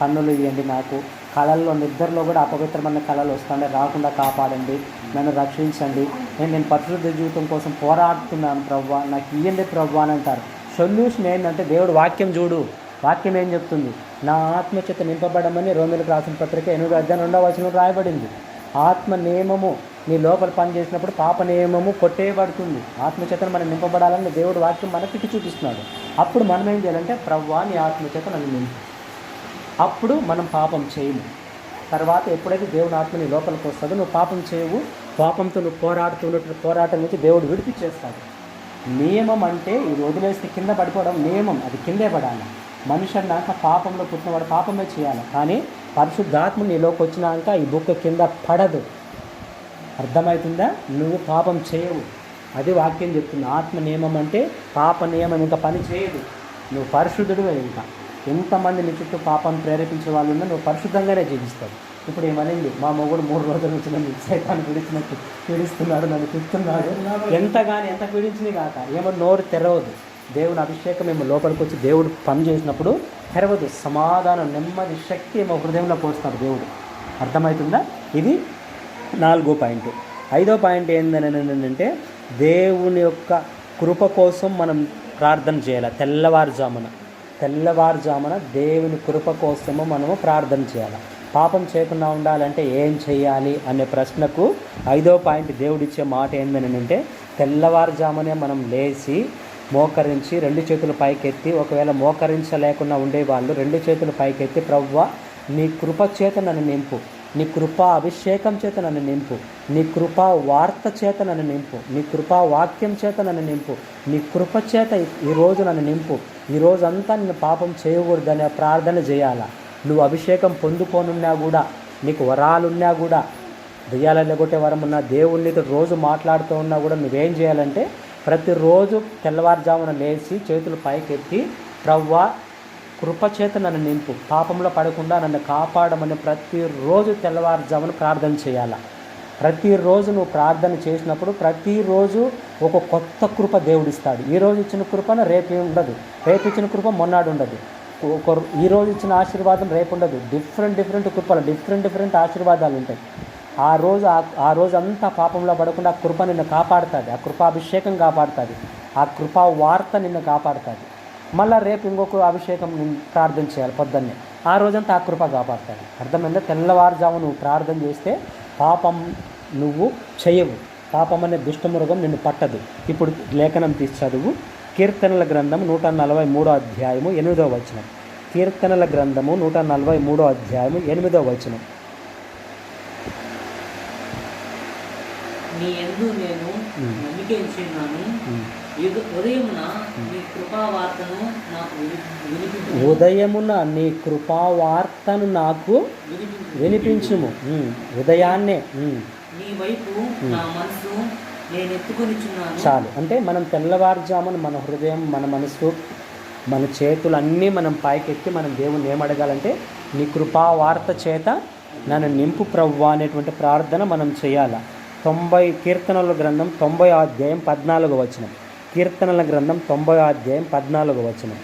కన్నులు ఇవ్వండి, నాకు కళల్లో నిద్రలో కూడా అపవిత్రమైన కళలు వస్తుండే రాకుండా కాపాడండి, నన్ను రక్షించండి, నేను పరిశుద్ధ జీవితం కోసం పోరాడుతున్నాను ప్రభువా, నాకు ఇవ్వండి ప్రభువా అని అంటారు. సొల్యూషన్ ఏంటంటే దేవుడు వాక్యం చూడు. వాక్యం ఏం చెప్తుంది? నా ఆత్మచేత నింపబడమని రోమీయులకు రాసిన పత్రిక 8:2 రాయబడింది. ఆత్మ నియమము నీ లోపల పనిచేసినప్పుడు పాప నియమము కొట్టేయబడుతుంది. ఆత్మచేతను మనం నింపబడాలని దేవుడు వాక్యం మనకి చూపిస్తున్నాడు. అప్పుడు మనం ఏం చేయాలంటే ప్రభువా నీ ఆత్మచేత నన్ను నింపు. అప్పుడు మనం పాపం చేయము. తర్వాత ఎప్పుడైతే దేవుని ఆత్మ నీ లోపలికి వస్తుందో నువ్వు పాపం చేయవు. పాపంతో నువ్వు పోరాడుతున్నటువంటి పోరాటం నుంచి దేవుడు విడిపించేస్తాడు. నియమం అంటే ఇది వదిలేస్తే కింద పడిపోవడం నియమం, అది కిందే పడాలి. మనిషి అన్నాక పాపంలో పుట్టినవాడు పాపమే చేయాలి. కానీ పరిశుద్ధాత్మ నీలోకి వచ్చినాక ఈ బుక్క కింద పడదు. అర్థమవుతుందా? నువ్వు పాపం చేయవు. అది వాక్యం చెప్తుంది. ఆత్మ నియమం అంటే పాప నియమం ఇంకా పని చేయదు. నువ్వు పరిశుద్ధుడివే. ఇంకా ఎంతమంది నీ చుట్టూ పాపం ప్రేరేపించే వాళ్ళు ఉన్నా నువ్వు పరిశుద్ధంగానే జీవిస్తావు. ఇప్పుడు ఏమనింది? మా మొగుడు 3 రోజుల నుంచి నన్ను సైతాన్ని పీడిస్తున్నాడు, నన్ను తిడుతున్నాడు. ఎంత పీడించింది కాక ఏమో నోరు తెరవదు. దేవుని అభిషేకం ఏమో లోపలికి వచ్చి దేవుడు పని చేసినప్పుడు తెరవదు. సమాధానం, నెమ్మది, శక్తి ఏమో హృదయంలో పోస్తాడు దేవుడు. అర్థమవుతుందా? ఇది 4వ పాయింట్. 5వ పాయింట్ ఏంటంటే దేవుని యొక్క కృప కోసం మనం ప్రార్థన చేయాలి. తెల్లవారుజామున దేవుని కృప కోసము మనము ప్రార్థన చేయాలి. పాపం చేయకుండా ఉండాలంటే ఏం చేయాలి అనే ప్రశ్నకు 5వ పాయింట్ దేవుడిచ్చే మాట ఏంటంటే తెల్లవారుజామునే మనం లేచి మోకరించి 2 చేతులు పైకెత్తి, ఒకవేళ మోకరించలేకుండా ఉండేవాళ్ళు 2 చేతులు పైకెత్తి ప్రభువా నీ కృప చేత నన్ను నింపు, నీ కృపా అభిషేకం చేత నన్ను నింపు, నీ కృపా వార్త చేత నన్ను నింపు, నీ కృపా వాక్యం చేత నన్ను నింపు, నీ కృప చేత ఈరోజు నన్ను నింపు, ఈరోజంతా నేను పాపం చేయకూడదనే ప్రార్థన చేయాలా. నువ్వు అభిషేకం పొందుకోనున్నా కూడా, నీకు వరాలున్నా కూడా, దెయ్యాలను ఎగొట్టే వరం ఉన్నా, దేవునితో రోజు మాట్లాడుతూ ఉన్నా కూడా నువ్వేం చేయాలంటే ప్రతిరోజు తెల్లవారుజామున లేచి చేతులు పైకెత్తి ప్రభువా కృపచేత నన్ను నింపు, పాపంలో పడకుండా నన్ను కాపాడమని ప్రతిరోజు తెల్లవారుజామున ప్రార్థన చేయాలి. ప్రతిరోజు నువ్వు ప్రార్థన చేసినప్పుడు ప్రతిరోజు ఒక కొత్త కృప దేవుడిస్తాడు. ఈరోజు ఇచ్చిన కృపను రేపు ఉండదు, రేపు ఇచ్చిన కృప మొన్నాడు ఉండదు, ఈరోజు ఇచ్చిన ఆశీర్వాదం రేపు ఉండదు. డిఫరెంట్ కృపలు, డిఫరెంట్ ఆశీర్వాదాలు ఉంటాయి. ఆ రోజు అంతా పాపంలో పడకుండా ఆ కృప నిన్ను కాపాడుతుంది, ఆ కృపాభిషేకం కాపాడుతుంది, ఆ కృపా వార్త నిన్ను కాపాడుతుంది. మళ్ళీ రేపు ఇంకొక అభిషేకం ప్రార్థన చేయాలి పొద్దున్నే, ఆ రోజంతా ఆ కృప కాపాడుతుంది. అర్థమైందా? తెల్లవారుజాము నువ్వు ప్రార్థన చేస్తే పాపం నువ్వు చేయవు, పాపం అనే దుష్టమృగం నిన్ను పట్టదు. ఇప్పుడు లేఖనం తీసి చదువు. కీర్తనల గ్రంథం 143వ అధ్యాయము 8వ వచనం. కీర్తనల గ్రంథము 143వ అధ్యాయము 8వ వచనం. నీ యందు నేను నమ్మిక ఉంచున్నాను, ఉదయమున నీ కృపావార్తను నాకు వినిపించుము. ఉదయమున నీ కృపావార్తను నాకు వినిపించుము. ఉదయాన్నే నీ వైపు నా మనసు నేను ఎత్తుకొనిచున్నాను. చాలు. అంటే మనం తెల్లవారుజామున మన హృదయం, మన మనసు, మన చేతులు అన్నీ మనం పైకెత్తి మనం దేవుని ఏమడగాలంటే నీ కృపావార్త చేత నన్ను నింపు ప్రభువా అనేటువంటి ప్రార్థన మనం చేయాలి. కీర్తనల గ్రంథం 90వ అధ్యాయం 14వ వచనం. కీర్తనల గ్రంథం 90వ అధ్యాయం 14వ వచనం.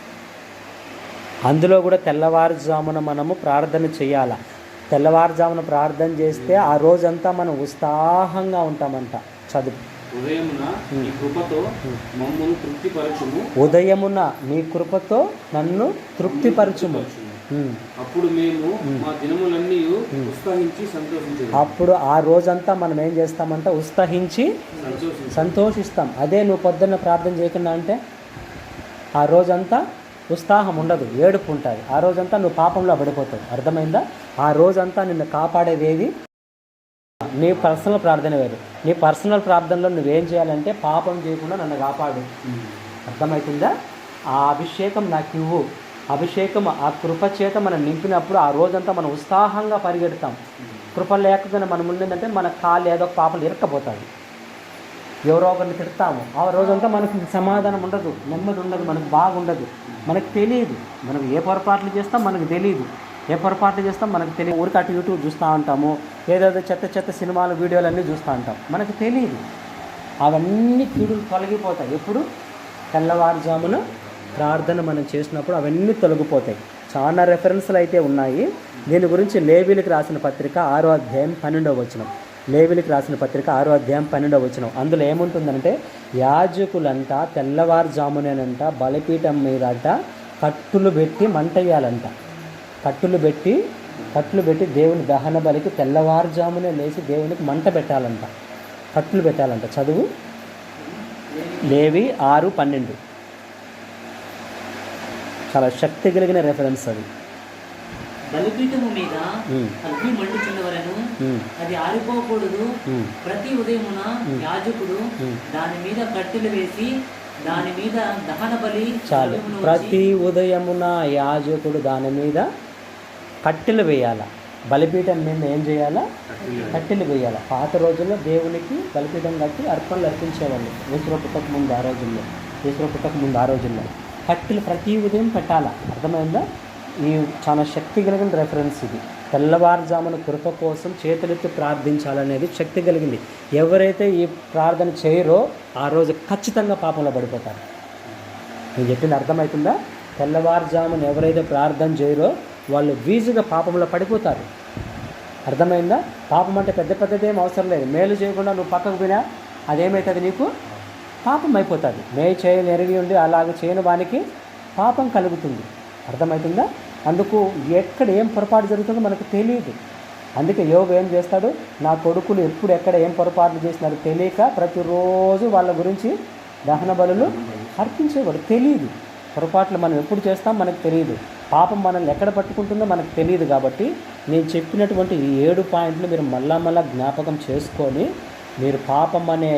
అందులో కూడా తెల్లవారుజామున మనము ప్రార్థన చేయాలి. తెల్లవారుజామున ప్రార్థన చేస్తే ఆ రోజంతా మనం ఉత్సాహంగా ఉంటామంట. చదువు ఉదయమున నీ కృపతో మమ్మల్ని తృప్తిపరచుము. ఉదయమున నీ కృపతో నన్ను తృప్తిపరచుము. అప్పుడు మేము మా దినములన్నీ ఉత్సాహించి సంతోషించాము. అప్పుడు ఆ రోజంతా మనం ఏం చేస్తామంటే ఉత్సాహించి సంతోషిస్తాం. అదే నువ్వు పొద్దున్న ప్రార్థన చేయకుండా అంటే ఆ రోజంతా ఉత్సాహం ఉండదు, ఏడుపు ఉంటుంది. ఆ రోజంతా నువ్వు పాపంలో పడిపోతావు. అర్థమైందా? ఆ రోజంతా నిన్ను కాపాడేది ఏది? నీ పర్సనల్ ప్రార్థన వేరు. నీ పర్సనల్ ప్రార్థనలో నువ్వేం చేయాలంటే పాపం చేయకుండా నన్ను కాపాడు. అర్థమవుతుందా? ఆ అభిషేకం నాకు ఇవ్వు. అభిషేకం ఆ కృప చేత మనం నింపినప్పుడు ఆ రోజంతా మనం ఉత్సాహంగా పరిగెడతాం. కృప లేకపోతే మనం ఉండేదంటే మన కాళ్ళు ఏదో ఒక పాపలు ఇరక్కపోతాయి. ఎవరో ఒకరిని తిడతాము. ఆ రోజంతా మనకు సమాధానం ఉండదు, నెమ్మది ఉండదు, మనకు బాగుండదు. మనకు తెలియదు మనం ఏ పొరపాట్లు చేస్తాం, మనకు తెలియదు. ఏ పొరపాట్లు చేస్తాం మనకు తెలియదు. ఊరికి అటు యూట్యూబ్ చూస్తూ ఉంటాము, ఏదేదో చెత్త సినిమాలు వీడియోలు అన్నీ చూస్తూ ఉంటాం. మనకు తెలియదు. అవన్నీ కీడులు తొలగిపోతాయి. ఎప్పుడు? తెల్లవారుజామున ప్రార్థన మనం చేసినప్పుడు అవన్నీ తొలగిపోతాయి. చాలా రెఫరెన్స్లు అయితే ఉన్నాయి. దీని గురించి లేవీలకు రాసిన పత్రిక 6వ అధ్యాయం 12వ వచనం. లేవీలకు రాసిన పత్రిక 6వ అధ్యాయం 12వ వచనం. అందులో ఏముంటుందంటే యాజకులంట తెల్లవారుజామునేనంట బలిపీఠం మీదట కట్టులు పెట్టి మంట వేయాలంట. కట్టులు పెట్టి దేవుని దహన బలికి తెల్లవారుజామునే లేచి దేవునికి మంట పెట్టాలంట, కట్టులు పెట్టాలంట. చదువు లేవి 6:12. చాలా శక్తి కలిగిన రెఫరెన్స్ అది. బలిపీఠము మీద అగ్ని మండుచున్నవలను అది ఆరిపోకూడదు. ప్రతి ఉదయమున యాజకుడు దాని మీద కట్టెలు వేసి దాని మీద దహన బలి. చాలు. ప్రతి ఉదయమున యాజకుడు దాని మీద కట్టెలు వేయాల. బలిపీఠం మీద ఏం చేయాలా? కట్టెలు వేయాలి. పాత రోజుల్లో దేవునికి బలిపీఠం కట్టి అర్పణలు అర్పించేవాళ్ళు. ఈశ్వర పుట్టక ముందు ఆ రోజుల్లో కట్టెలు ప్రతి ఉదయం పెట్టాలా. అర్థమైందా? ఈ చాలా శక్తి కలిగిన రెఫరెన్స్ ఇది. తెల్లవారుజామున కృప కోసం చేతులెత్తి ప్రార్థించాలనేది శక్తి కలిగింది. ఎవరైతే ఈ ప్రార్థన చేయరో ఆ రోజు ఖచ్చితంగా పాపంలో పడిపోతారు. నేను చెప్పింది అర్థమవుతుందా? తెల్లవారుజామున ఎవరైతే ప్రార్థన చేయరో వాళ్ళు వీజుగా పాపంలో పడిపోతారు. అర్థమైందా? పాపం అంటే పెద్దదేం అవసరం లేదు. మేలు చేయకుండా నువ్వు పక్కకు పోయినా అదేమవుతుంది? నీకు పాపం అయిపోతుంది. మేలు చేయని ఎరిగి ఉండి అలాగే చేయని వానికి పాపం కలుగుతుంది. అర్థమవుతుందా? అందుకు ఎక్కడ ఏం పొరపాటు జరుగుతుందో మనకు తెలియదు. అందుకే యోగు ఏం చేస్తాడు? నా కొడుకులు ఎప్పుడు ఎక్కడ ఏం పొరపాట్లు చేసినారో తెలియక ప్రతిరోజు వాళ్ళ గురించి దహన బలులు అర్పించేవాడు. తెలియదు. పొరపాట్లు మనం ఎప్పుడు చేస్తాం మనకు తెలియదు. పాపం మనల్ని ఎక్కడ పట్టుకుంటుందో మనకు తెలియదు. కాబట్టి నేను చెప్పినటువంటి ఈ 7 పాయింట్లు మీరు మళ్ళా జ్ఞాపకం చేసుకొని మీరు పాపం అనే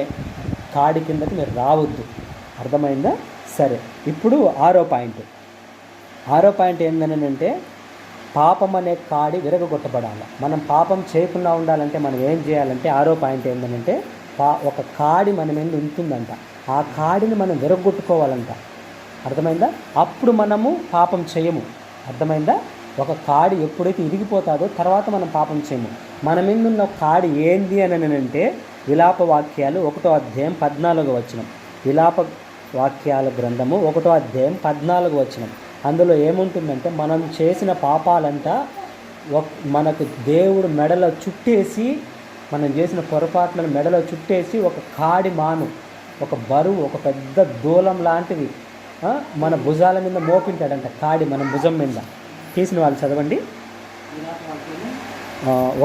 కాడి కిందకి మీరు రావద్దు. అర్థమైందా? సరే, ఇప్పుడు 6వ పాయింట్ ఏంటంటే పాపం అనే కాడి విరగొట్టబడాలి. మనం పాపం చేయకుండా ఉండాలంటే మనం ఏం చేయాలంటే 6వ పాయింట్ ఏంటంటే ఒక కాడి మన మీద ఉంటుందంట. ఆ కాడిని మనం విరగొట్టుకోవాలంట. అర్థమైందా? అప్పుడు మనము పాపం చేయము. అర్థమైందా? ఒక కాడి ఎప్పుడైతే ఇరిగిపోతుందో తర్వాత మనం పాపం చేయము. మన మీద ఉన్న కాడి ఏంది అని అంటే విలాప వాక్యాలు 1వ అధ్యాయం 14వ వచనం. విలాప వాక్యాల గ్రంథము 1వ అధ్యాయం 14వ వచనం. అందులో ఏముంటుందంటే మనం చేసిన పాపాలంట మనకు దేవుడు మెడలో చుట్టేసి, మనం చేసిన పొరపాట్లను మెడలో చుట్టేసి ఒక కాడి మాను, ఒక బరువు, ఒక పెద్ద దూలం లాంటిది మన భుజాల మీద మోపింటాడంట. కాడి మన భుజం మీద. తీసిన వాళ్ళు చదవండి.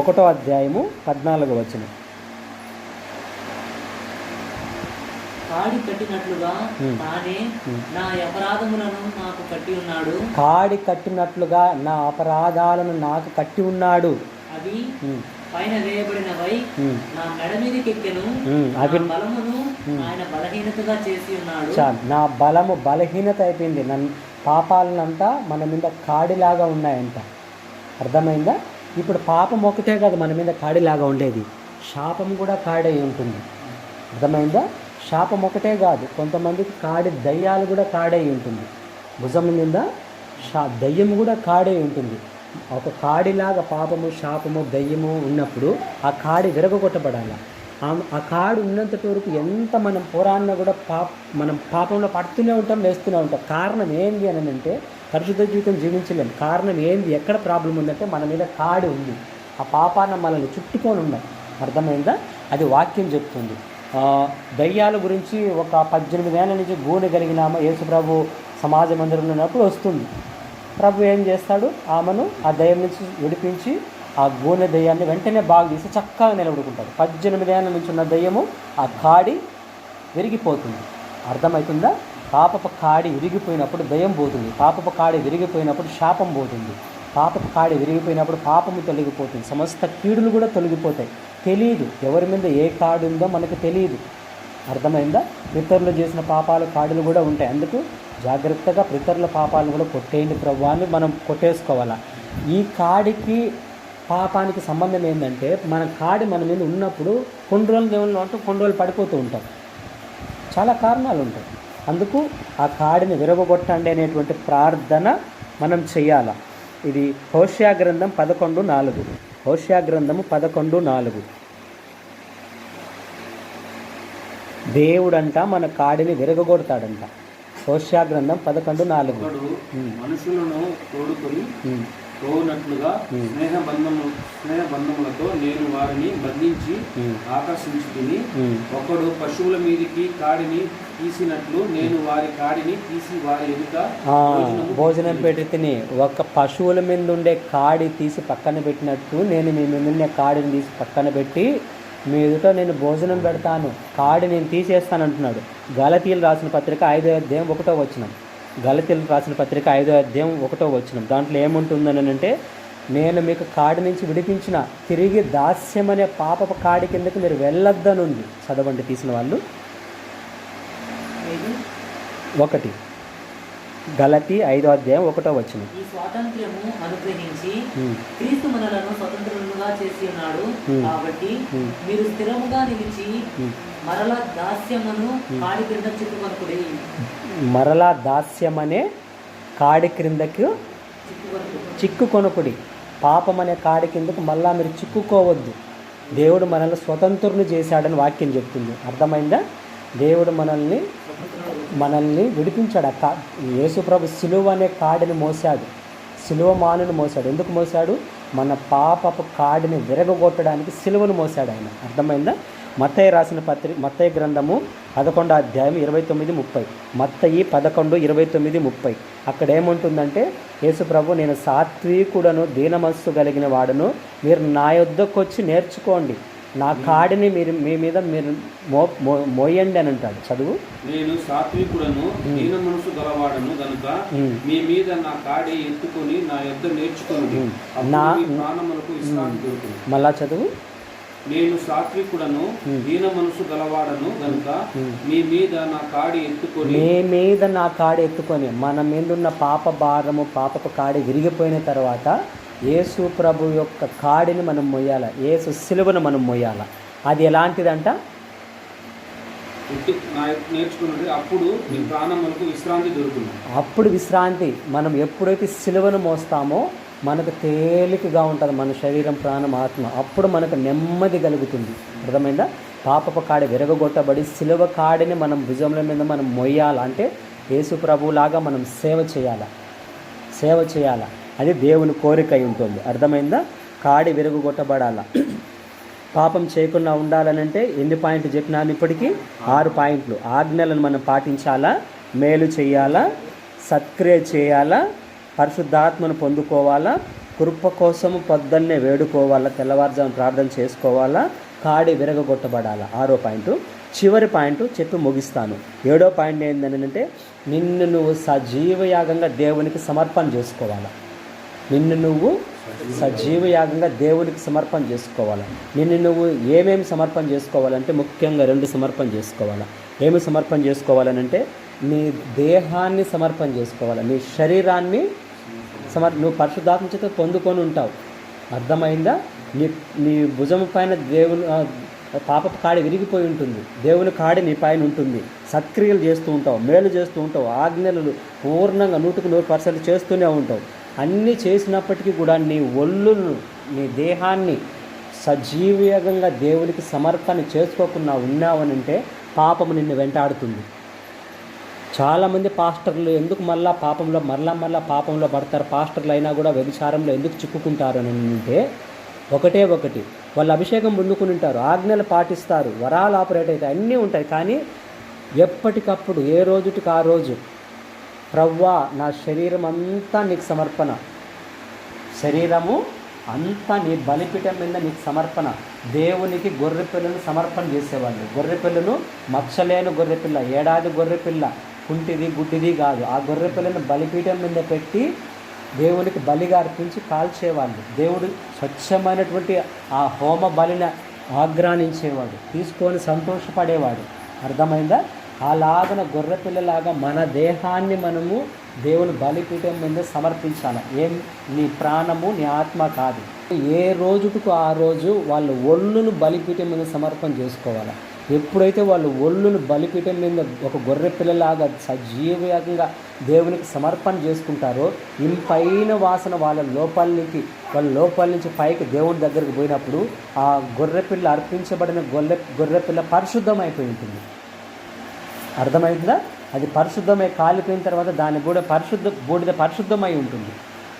1వ అధ్యాయము 14వ వచనం. కాడి కట్టినట్లుగా తానే నా అపరాధములను నాకు కట్టి ఉన్నాడు. కాడి కట్టినట్లుగా నా అపరాధాలను నాకు కట్టి ఉన్నాడు. అవి పైన వేయబడినవై నా మెడ మీదకి ఎక్కెను. బలమును ఆయన బలహీనతగా చేసి ఉన్నాడు. నా బలము బలహీనత అయిపోయింది. నన్ను పాపాలనంతా మన మీద కాడిలాగా ఉన్నాయంట. అర్థమైందా? ఇప్పుడు పాపం ఒకటే కాదు మన మీద కాడిలాగా ఉండేది, శాపం కూడా కాడై ఉంటుంది. అర్థమైందా? శాపం ఒకటే కాదు, కొంతమందికి కాడి దయ్యాలు కూడా కాడై ఉంటుంది. భుజం మీద దయ్యం కూడా కాడై ఉంటుంది. ఒక కాడిలాగా పాపము, శాపము, దయ్యము ఉన్నప్పుడు ఆ కాడి విరగొట్టబడాలి. ఆ కాడి ఉన్నంత వరకు ఎంత మనం పోరాడినా కూడా మనం పాపంలో పడుతూనే ఉంటాం, లేస్తూనే ఉంటాం. కారణం ఏంది అని అంటే పరిశుద్ధ జీవితం జీవించలేము. కారణం ఏంది? ఎక్కడ ప్రాబ్లం ఉందంటే మన మీద కాడి ఉంది. ఆ పాపాన్ని మనల్ని చుట్టుకొని ఉన్నాయి. అర్థమైందా? అది వాక్యం చెప్తుంది. దయ్యాల గురించి ఒక 18 ఏళ్ళ నుంచి గూనె కలిగిన ఆమె యేసు ప్రభు సమాజ మందిరంలో ఉన్నప్పుడు వస్తుంది. ప్రభు ఏం చేస్తాడు, ఆమెను ఆ దయ్యం నుంచి విడిపించి ఆ గూనె దయ్యాన్ని వెంటనే బాగు చేసి చక్కగా నిలబడుకుంటాడు. 18 ఏళ్ళ నుంచి ఉన్న దయ్యము ఆ కాడి విరిగిపోతుంది. అర్థమవుతుందా? పాపపు కాడి విరిగిపోయినప్పుడు దయ్యం పోతుంది. పాపపు కాడి విరిగిపోయినప్పుడు శాపం పోతుంది. పాపపు కాడి విరిగిపోయినప్పుడు పాపము తొలగిపోతుంది. సమస్త కీడులు కూడా తొలగిపోతాయి. తెలియదు ఎవరి మీద ఏ కాడు ఉందో మనకు తెలియదు. అర్థమైందా? పితరులు చేసిన పాపాలు కాడులు కూడా ఉంటాయి. అందుకు జాగ్రత్తగా పితరుల పాపాలను కూడా కొట్టేయండి ప్రభు అని మనం కొట్టేసుకోవాలా. ఈ కాడికి పాపానికి సంబంధం ఏంటంటే, మన కాడి మన మీద ఉన్నప్పుడు కొన్ని రోజులు దేవుళ్ళు ఉంటూ కొన్ని రోజులు పడిపోతూ ఉంటాం. చాలా కారణాలు ఉంటాయి. అందుకు ఆ కాడిని విరగొట్టండి అనేటువంటి ప్రార్థన మనం చెయ్యాల. ఇది హోషేయ గ్రంథం 11:4. హోషేయ గ్రంథము 11:4. దేవుడంట మన కాడిని విరగొడతాడంట. హోషేయ గ్రంథం 11:4. మనుషులను తోడుకొని పోనట్లుగా స్నేహబంధములతో నేను వారిని బంధించి ఆకర్షించుకుని, ఒకడు పశువుల మీదికి కాడిని తీసినట్లు నేను వారి కాడిని తీసి వారి ఎదుట భోజనం పెట్టి తిని, ఒక పశువుల మీద ఉండే కాడి తీసి పక్కన పెట్టినట్టు నేను మీ మీద ఉండే కాడిని తీసి పక్కన పెట్టి మీ ఎదుట నేను భోజనం పెడతాను, కాడి నేను తీసేస్తాను అంటున్నాడు. గలతీయులు రాసిన పత్రిక 5వ అధ్యాయం 1వ వచనం. గలతీయులు రాసిన పత్రిక 5వ అధ్యాయం 1వ వచనం. దాంట్లో ఏముంటుందని అంటే, నేను మీకు కాడి నుంచి విడిపించిన, తిరిగి దాస్యం అనే పాపపు కాడి కిందకి మీరు వెళ్ళొద్దనుంది. చదవండి తీసిన వాళ్ళు. 1 గలతీ 5వ అధ్యాయం 1వ వచనం. ఈ స్వాతంత్ర్యము అనుగ్రహించి క్రీస్తు మనలను స్వతంత్రులుగా చేసి ఉన్నాడు. కాబట్టి మీరు స్థిరముగా నిలిచి మరలా దాస్యమును కాడి క్రింద చిక్కుకొనకుడి. మరలా దాస్యమనే కాడి క్రిందకు చిక్కుకొనకుడి. పాపం అనే కాడి కిందకు మళ్ళా మీరు చిక్కుకోవద్దు. దేవుడు మనల్ని స్వతంత్రుని చేశాడని వాక్యం చెప్తుంది. అర్థమైందా? దేవుడు మనల్ని విడిపించాడు. యేసుప్రభు సిలువ అనే కాడిని మోసాడు, సిలువ మానును మోసాడు. ఎందుకు మోసాడు? మన పాపపు కాడిని విరగొట్టడానికి సిలువను మోసాడు ఆయన. అర్థమైందా? మత్తయి రాసిన మత్తయి గ్రంథము 11వ అధ్యాయం 29-30. మత్తయి 11:29-30. అక్కడ ఏముంటుందంటే, యేసుప్రభు నేను సాత్వికుడను దీనమనస్సు కలిగిన వాడును, మీరు నా యొద్దకు వచ్చి నేర్చుకోండి, నా కాడిని మీరు మీ మీద మీరు మోయండి అని అంటాడు. చదువు. నేను సాత్వికుడను దీన మనసు గలవాడను గనుక మీ మీద నా కాడి ఎత్తుకొని నా యొద్ద నేర్చుకోండి, నా ప్రాణములకు విశ్రాంతి దొరుకుతుంది. మళ్ళా చదువు. నేను సాత్వికుడను దీన మనసు గలవాడను గనుక మీ మీద నా కాడి ఎత్తుకొని. మన మీద ఉన్న పాప భారము, పాపపు కాడి విరిగిపోయిన తర్వాత యేసు ప్రభు యొక్క కాడిని మనం మొయ్యాల, యేసు సిలువను మనం మొయ్యాల. అది ఎలాంటిదంట? నేర్చుకున్నది అప్పుడు మీ ప్రాణములకు విశ్రాంతి దొరుకుతుంది. అప్పుడు విశ్రాంతి. మనం ఎప్పుడైతే సిలువను మోస్తామో మనకు తేలికగా ఉంటుంది మన శరీరం, ప్రాణం, ఆత్మ. అప్పుడు మనకు నెమ్మది కలుగుతుంది. అర్థమైందా? పాపపు కాడి విరగొట్టబడి సిలువ కాడిని మనం భుజముల మీద మనం మొయ్యాల. అంటే యేసు ప్రభులాగా మనం సేవ చేయాల. అది దేవుని కోరిక అయి ఉంటుంది. అర్థమైందా? కాడి విరగొట్టబడాల. పాపం చేయకుండా ఉండాలనంటే ఎన్ని పాయింట్లు చెప్పినాను ఇప్పటికీ? 6 పాయింట్లు. ఆజ్ఞలను మనం పాటించాలా, మేలు చేయాలా, సత్క్రియ చేయాలా, పరిశుద్ధాత్మను పొందుకోవాలా, కృప కోసము పొద్దున్నే వేడుకోవాలా, తెల్లవారుజామున ప్రార్థన చేసుకోవాలా, కాడి విరగొట్టబడాలా. 6వ పాయింట్. చివరి పాయింట్ చెప్పి ముగిస్తాను. 7వ పాయింట్ ఏంటంటే, నిన్ను నువ్వు సజీవయాగంగా దేవునికి సమర్పణ చేసుకోవాలా. నిన్ను నువ్వు సజీవయాగంగా దేవునికి సమర్పణ చేసుకోవాలి. నిన్ను నువ్వు ఏమేమి సమర్పణ చేసుకోవాలంటే, ముఖ్యంగా 2 సమర్పణ చేసుకోవాలి. ఏమి సమర్పణ చేసుకోవాలనంటే, నీ దేహాన్ని సమర్పణ చేసుకోవాలి, నీ శరీరాన్ని నువ్వు పరిశుద్ధాత్మ చేత పొందుకొని ఉంటావు. అర్థమైందా? నీ భుజం పైన దేవుని పాపపు కాడి విరిగిపోయి ఉంటుంది, దేవుని కాడి నీ పైన ఉంటుంది. సత్క్రియలు చేస్తూ ఉంటావు, మేలు చేస్తూ ఉంటావు, ఆజ్ఞలు పూర్ణంగా 100% చేస్తూనే ఉంటావు. అన్నీ చేసినప్పటికీ కూడా నీ ఒళ్ళును, నీ దేహాన్ని సజీవయంగా దేవునికి సమర్పణ చేసుకోకుండా ఉన్నావనంటే పాపము నిన్ను వెంటాడుతుంది. చాలామంది పాస్టర్లు ఎందుకు మళ్ళా పాపంలో పడతారు? పాస్టర్లు అయినా కూడా వ్యభిచారంలో ఎందుకు చిక్కుకుంటారు అని అంటే, ఒకటి వాళ్ళు అభిషేకం పొందుకుని ఉంటారు, ఆజ్ఞలు పాటిస్తారు, వరాలు ఆపరేట్ అవుతాయి, అన్నీ ఉంటాయి. కానీ ఎప్పటికప్పుడు ఏ రోజుటికి ఆ రోజు ప్రవ్వా నా శరీరం అంతా నీకు సమర్పణ, శరీరము అంతా నీ బలిపీఠం మీద నీకు సమర్పణ. దేవునికి గొర్రెపిల్లను సమర్పణ చేసేవాళ్ళు. గొర్రెపిల్లను మచ్చలేని గొర్రెపిల్ల, ఏడాది గొర్రెపిల్ల, కుంటిది గుడ్డిది కాదు. ఆ గొర్రెపిల్లను బలిపీఠం మీద పెట్టి దేవునికి బలిగా అర్పించి కాల్చేవాళ్ళు. దేవుడు స్వచ్ఛమైనటువంటి ఆ హోమ బలిని ఆగ్రానించేవాడు, తీసుకొని సంతోషపడేవాడు. అర్థమైందా? అలాగన గొర్రెపిల్లలాగా మన దేహాన్ని మనము దేవుని బలిపీఠం మీద సమర్పించాలి. ఏం నీ ప్రాణము నీ ఆత్మ కాదు. ఏ రోజుకు ఆ రోజు వాళ్ళు ఒళ్ళును బలిపీఠం మీద సమర్పణ చేసుకోవాలి. ఎప్పుడైతే వాళ్ళు ఒళ్ళును బలిపీఠం మీద ఒక గొర్రె పిల్లలాగా సజీవంగా దేవునికి సమర్పణ చేసుకుంటారో ఇంపైన వాసన వాళ్ళ లోపల నుంచి పైకి దేవుని దగ్గరికి పోయినప్పుడు ఆ గొర్రెపిల్ల అర్పించబడిన గొర్రెపిల్ల పరిశుద్ధమైపోయి ఉంటుంది. అర్థమైందా? అది పరిశుద్ధమై కాలిపోయిన తర్వాత దాని బూడిద పరిశుద్ధమై ఉంటుంది.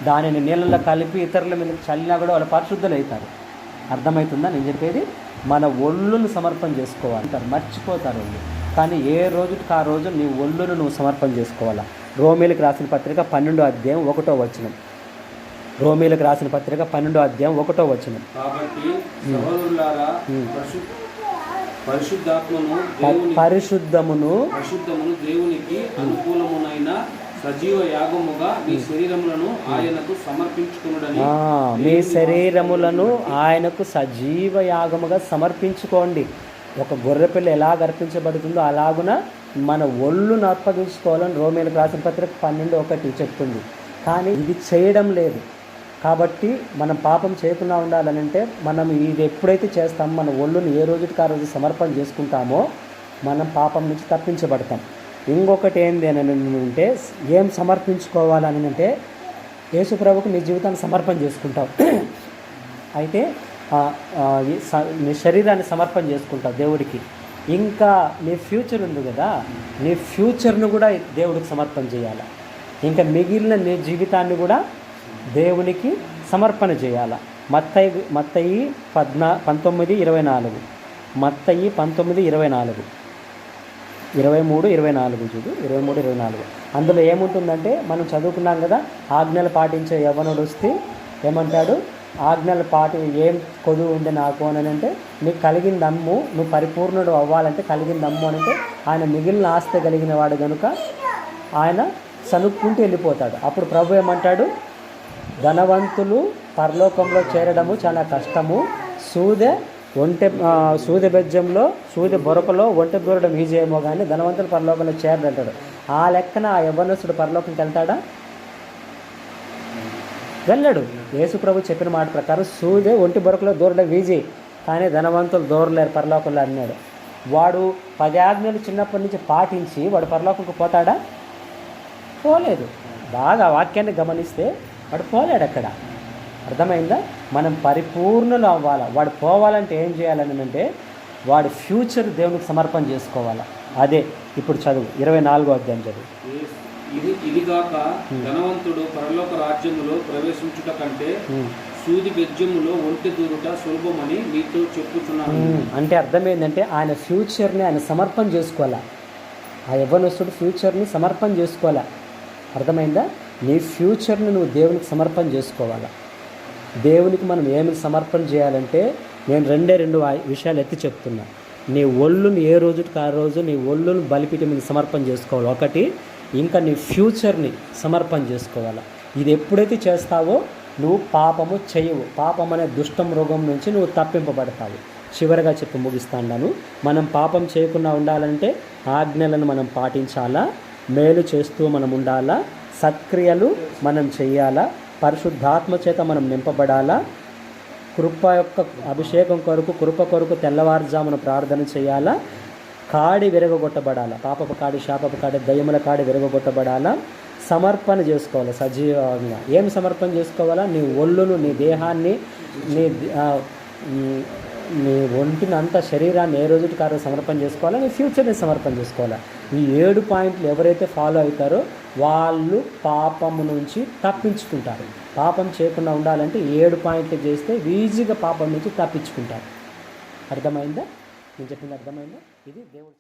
దానిని నీళ్ళలో కలిపి ఇతరుల మీద చల్లినా కూడా వాళ్ళు పరిశుద్ధులవుతారు. అర్థమవుతుందా నేను చెప్పేది? మన ఒళ్ళును సమర్పణ చేసుకోవాలి అంటారు, మర్చిపోతారు వాళ్ళు. కానీ ఏ రోజుకి ఆ రోజు నీ ఒళ్ళును నువ్వు సమర్పణ చేసుకోవాలా. రోమీలకు రాసిన పత్రిక 12వ అధ్యాయం 1వ వచనం. రోమీలకు రాసిన పత్రిక 12వ అధ్యాయం 1వ వచనం. కాబట్టి సహోదరులారా, పరిశుద్ధమును దేవునికి అనుకూలమునైన సజీవ యాగముగా మీ శరీరములను ఆయనకు సమర్పించుకొనుడని. మీ శరీరములను ఆయనకు సజీవ యాగముగా సమర్పించుకోండి. ఒక గొర్రెపిల్ల ఎలాగ అర్పించబడుతుందో అలాగున మన ఒళ్ళును అర్పించుకోవాలని రోమీలకు రాసిన పత్రిక 12:1 చెప్తుంది. కానీ ఇది చేయడం లేదు. కాబట్టి మనం పాపం చేయకుండా ఉండాలనంటే మనం ఇది ఎప్పుడైతే చేస్తామో మన ఒళ్ళును ఏ రోజుకి ఆ రోజు సమర్పణ చేసుకుంటామో మనం పాపం నుంచి తప్పించబడతాం. ఇంకొకటి ఏంది అని అంటే ఏం సమర్పించుకోవాలని అంటే యేసుప్రభుకు నీ జీవితాన్ని సమర్పణ చేసుకుంటావు. అయితే నీ శరీరాన్ని సమర్పణ చేసుకుంటావు దేవుడికి. ఇంకా నీ ఫ్యూచర్ ఉంది కదా, నీ ఫ్యూచర్ను కూడా దేవుడికి సమర్పణ చేయాలి. ఇంకా మిగిలిన నీ జీవితాన్ని కూడా దేవునికి సమర్పణ చేయాలి. మత్తయి 19:24, మత్తయి 19:24, 23-24 చూడు, 23-24. అందులో ఏముంటుందంటే మనం చదువుకున్నాం కదా, ఆజ్ఞలు పాటించే యవ్వనుడు వస్తే ఏమంటాడు? ఆజ్ఞలు ఏం కొదువు ఉంది నాకు అని అంటే నీకు కలిగిన దమ్ము, నువ్వు పరిపూర్ణుడు అవ్వాలంటే కలిగిన దమ్ము అని అంటే ఆయన మిగిలిన ఆస్తి కలిగిన వాడు కనుక ఆయన సనుక్కుంటూ వెళ్ళిపోతాడు. అప్పుడు ప్రభు ఏమంటాడు? ధనవంతులు పరలోకంలో చేరడము చాలా కష్టము, సూది బెజ్జంలో సూది బొరకలో ఒంటె దూరడం ఈజీ ఏమో కానీ ధనవంతులు పరలోకంలో చేరడంటాడు. ఆ లెక్కన ఆ యవ్వనస్తుడు పరలోకంకి వెళ్తాడా? వెళ్ళడు. యేసు ప్రభు చెప్పిన మాట ప్రకారం సూది ఒంటి బొరకలో దూరడం ఈజీ, కానీ ధనవంతులు దూరలేరు పరలోకంలో అన్నాడు. వాడు 10 ఆజ్ఞలు చిన్నప్పటి నుంచి పాటించి వాడు పరలోకంకి పోతాడా? పోలేదు. బాగా వాక్యాన్ని గమనిస్తే వాడు పోలేడు అక్కడ. అర్థమైందా? మనం పరిపూర్ణులు అవ్వాలి. వాడు పోవాలంటే ఏం చేయాలని అంటే వాడి ఫ్యూచర్ దేవునికి సమర్పణ చేసుకోవాలి. అదే ఇప్పుడు చదువు 24వ అధ్యాయం చదువు. ఇదిగాక ధనవంతుడు పరలోక రాజ్యములో ప్రవేశించుట కంటే సూది బెజ్జములో ఒంటె దూరుట సులభమని మీతో చెప్పుచున్నాను. అంటే అర్థం ఏంటంటే ఆయన ఫ్యూచర్ని ఆయన సమర్పణ చేసుకోవాలా. ఆ యవ్వనస్తుడు ఫ్యూచర్ని సమర్పణ చేసుకోవాలా. అర్థమైందా? నీ ఫ్యూచర్ని నువ్వు దేవునికి సమర్పణ చేసుకోవాలా. దేవునికి మనం ఏమి సమర్పణ చేయాలంటే నేను రెండు విషయాలు ఎత్తి చెప్తున్నా. నీ ఒళ్ళుని ఏ రోజుకి ఆ రోజు నీ ఒళ్ళును బలిపీఠం మీద సమర్పణ చేసుకోవాలి. ఒకటి, ఇంకా నీ ఫ్యూచర్ని సమర్పణ చేసుకోవాలి. ఇది ఎప్పుడైతే చేస్తావో నువ్వు పాపము చేయవు. పాపం అనే దుష్టమృగం నుంచి నువ్వు తప్పింపబడతావు. చివరిగా చెప్పి ముగిస్తాను. మనం పాపం చేయకుండా ఉండాలంటే ఆజ్ఞలను మనం పాటించాలా, మేలు చేస్తూ మనం ఉండాలా, సత్క్రియలు మనం చేయాలా, పరిశుద్ధాత్మ చేత మనం నింపబడాలా, కృప యొక్క అభిషేకం కొరకు కృప కొరకు తెల్లవారుజామున ప్రార్థన చేయాలా, కాడి విరగొట్టబడాలా, పాపపు కాడి శాపపు కాడి దయ్యముల కాడి విరగొట్టబడాలా, సమర్పణ చేసుకోవాలి సజీవంగా. ఏం సమర్పణ చేసుకోవాలా? నీ ఒళ్ళును, నీ దేహాన్ని, నీ ఒంటిని అంతా శరీరాన్ని ఏ రోజుకి ఆ రోజు సమర్పణ చేసుకోవాలా, నీ ఫ్యూచర్ని సమర్పణ చేసుకోవాలా. ఈ 7 పాయింట్లు ఎవరైతే ఫాలో అవుతారో వాళ్ళు పాపము నుంచి తప్పించుకుంటారు. పాపం చేయకుండా ఉండాలంటే 7 పాయింట్లు చేస్తే ఈజీగా పాపం నుంచి తప్పించుకుంటారు. అర్థమైందా? నేను చెప్పింది అర్థమైందా? ఇది దేవుడు